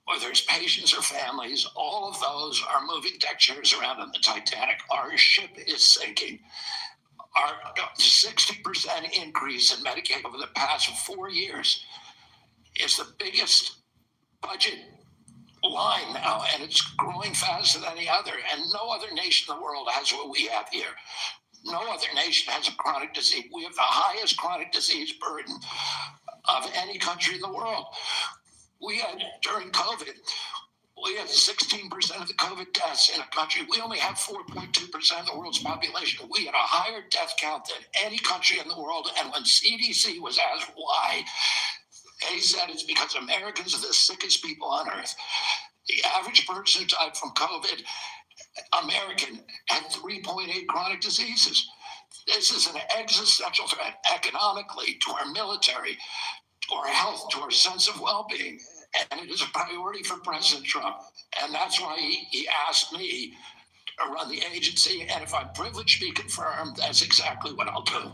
whether it's patients or families, all of those are moving deck chairs around on the Titanic. Our ship is sinking. Our 60% increase in Medicaid over the past 4 years is the biggest budget line now, and it's growing faster than any other. And no other nation in the world has what we have here. No other nation has a chronic disease. We have the highest chronic disease burden of any country in the world. We had, during COVID, we had 16% of the COVID deaths in a country. We only have 4.2% of the world's population. We had a higher death count than any country in the world. And when CDC was asked why, they said it's because Americans are the sickest people on earth. The average person who died from COVID, American, had 3.8 chronic diseases. This is an existential threat economically, to our military, to our health, to our sense of well-being. And it is a priority for President Trump. And that's why he asked me to run the agency. And if I'm privileged to be confirmed, that's exactly what I'll do.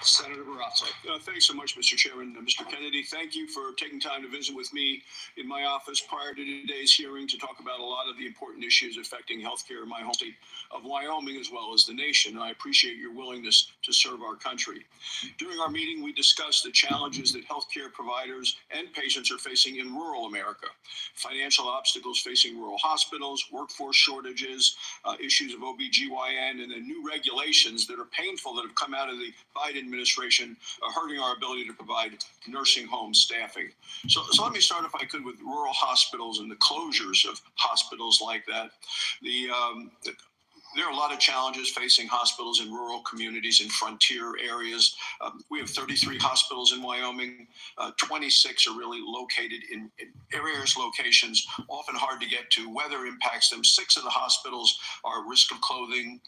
Senator Barrasso. Thanks so much, Mr. Chairman. Mr. Kennedy, thank you for taking time to visit with me in my office prior to today's hearing to talk about a lot of the important issues affecting healthcare in my home state of Wyoming as well as the nation. I appreciate your willingness to serve our country. During our meeting, we discussed the challenges that healthcare providers and patients are facing in rural America, financial obstacles facing rural hospitals, workforce shortages, issues of OBGYN, and then new regulations that are painful that have come out of the Biden administration, hurting our ability to provide nursing home staffing. So let me start, if I could, with rural hospitals and the closures of hospitals like that. There are a lot of challenges facing hospitals in rural communities and frontier areas. We have 33 hospitals in Wyoming. 26 are really located in areas, locations, often hard to get to. Weather impacts them. 6 of the hospitals are at risk of closing.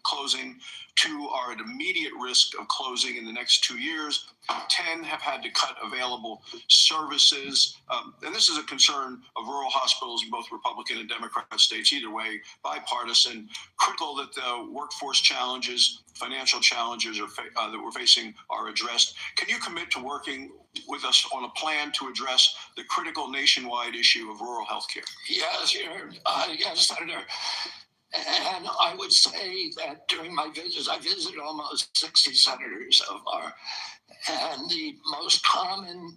2 are at immediate risk of closing in the next 2 years. 10 have had to cut available services. And this is a concern of rural hospitals in both Republican and Democrat states, either way, bipartisan. Critical that the workforce challenges, financial challenges that we're facing are addressed. Can you commit to working with us on a plan to address the critical nationwide issue of rural health care? Yes, yes, Senator. And I would say that during my visits, I visited almost 60 senators so far. And the most common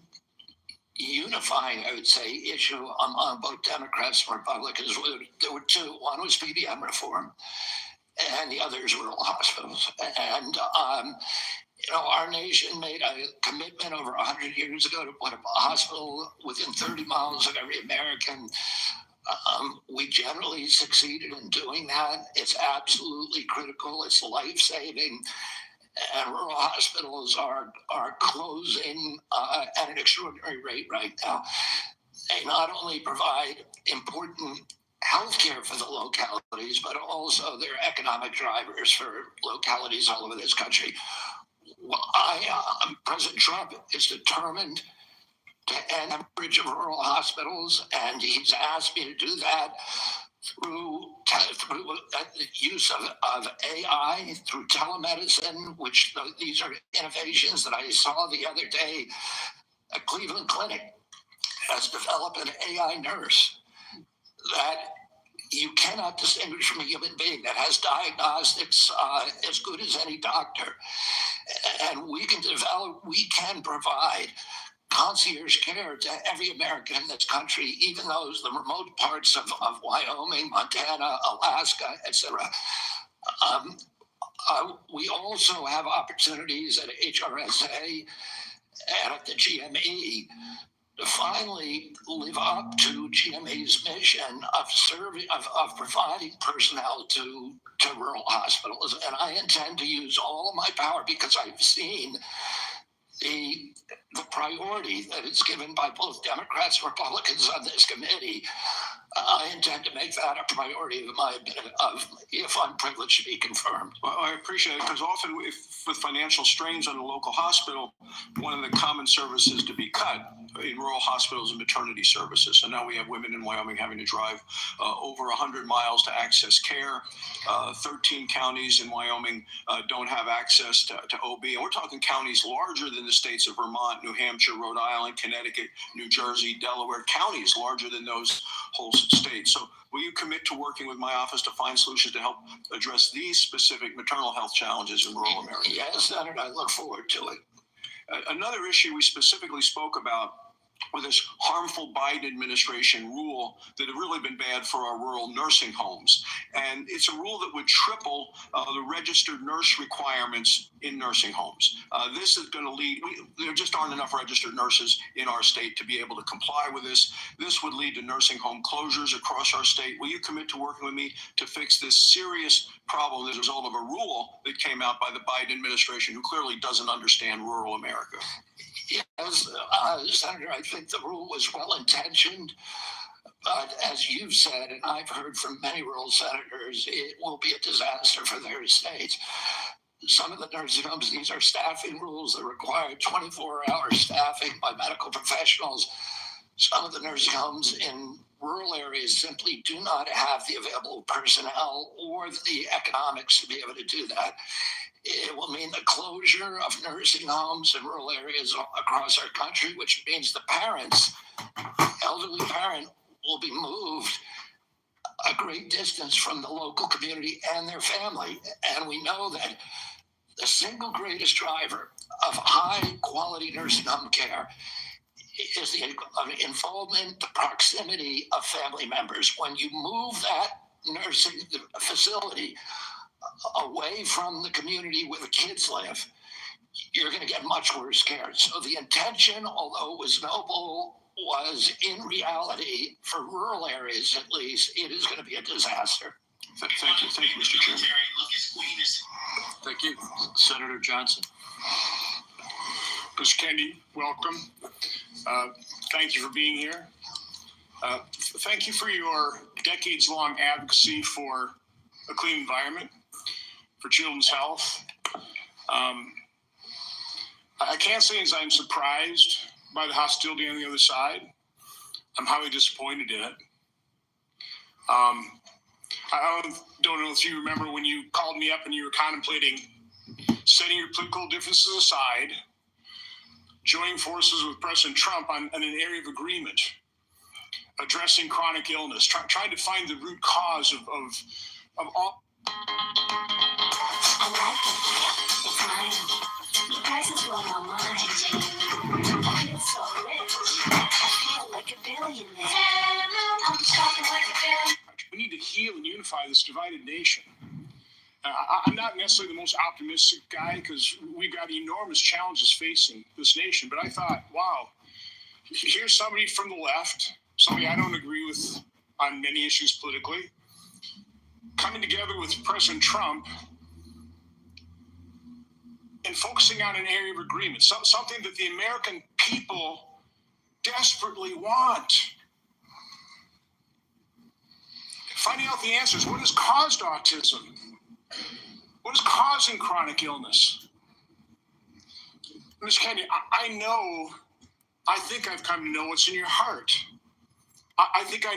unifying, I would say, issue among both Democrats and Republicans, there were 2. One was PBM reform, and the other is rural hospitals. And, our nation made a commitment over 100 years ago to put up a hospital within 30 miles of every American. We generally succeeded in doing that. It's absolutely critical. It's life-saving. And rural hospitals are closing at an extraordinary rate right now. They not only provide important health care for the localities, but also they're economic drivers for localities all over this country. President Trump is determined to end the coverage of rural hospitals, and he's asked me to do that through the use of AI, through telemedicine, which these are innovations that I saw the other day. A Cleveland Clinic has developed an AI nurse that you cannot distinguish from a human being, that has diagnostics as good as any doctor. And we can provide concierge care to every American in this country, even those the remote parts of Wyoming, Montana, Alaska, etc. We also have opportunities at HRSA and at the GME to finally live up to GME's mission of providing personnel to rural hospitals. And I intend to use all of my power, because I've seen the priority that is given by both Democrats and Republicans on this committee. I intend to make that a priority if I'm privileged to be confirmed. Well, I appreciate it, because often with financial strains on a local hospital, one of the common services to be cut in rural hospitals and maternity services. So now we have women in Wyoming having to drive over 100 miles to access care. 13 counties in Wyoming don't have access to OB. And we're talking counties larger than the states of Vermont, New Hampshire, Rhode Island, Connecticut, New Jersey, Delaware, counties larger than those whole states. So will you commit to working with my office to find solutions to help address these specific maternal health challenges in rural America? Yes, Senator, I look forward to it. Another issue we specifically spoke about with this harmful Biden administration rule that have really been bad for our rural nursing homes. And it's a rule that would triple the registered nurse requirements in nursing homes. This is going to lead, there just aren't enough registered nurses in our state to be able to comply with this. This would lead to nursing home closures across our state. Will you commit to working with me to fix this serious problem as a result of a rule that came out by the Biden administration, who clearly doesn't understand rural America? Yes, Senator, I think the rule was well intentioned, but as you've said, and I've heard from many rural senators, it will be a disaster for their states. Some of the nursing homes, these are staffing rules that require 24-hour staffing by medical professionals. Some of the nursing homes in rural areas simply do not have the available personnel or the economics to be able to do that. It will mean the closure of nursing homes in rural areas across our country, which means the parents, elderly parent, will be moved a great distance from the local community and their family. And we know that the single greatest driver of high quality nursing home care is the involvement, the proximity of family members. When you move that nursing facility away from the community where the kids live, you're going to get much worse care. So the intention, although it was noble, was in reality, for rural areas at least, it is going to be a disaster. Thank you, Mr. Chairman. Thank you. Senator Johnson. Mr. Kennedy, welcome. Thank you for being here. Thank you for your decades-long advocacy for a clean environment, for children's health. I can't say as I'm surprised by the hostility on the other side. I'm highly disappointed in it. I don't know if you remember when you called me up and you were contemplating setting your political differences aside, joining forces with President Trump on an area of agreement, addressing chronic illness, trying to find the root cause of all. I like it. It's mine. You guys as well know mine. I feel so rich. I feel like a billionaire. I'm talking like a billionaire. We need to heal and unify this divided nation. I'm not necessarily the most optimistic guy because we've got enormous challenges facing this nation, but I thought, wow, here's somebody from the left, somebody I don't agree with on many issues politically, coming together with President Trump and focusing on an area of agreement, something that the American people desperately want. Finding out the answers. What has caused autism? What is causing chronic illness? Ms. Kennedy, I think I've come to know what's in your heart. I think I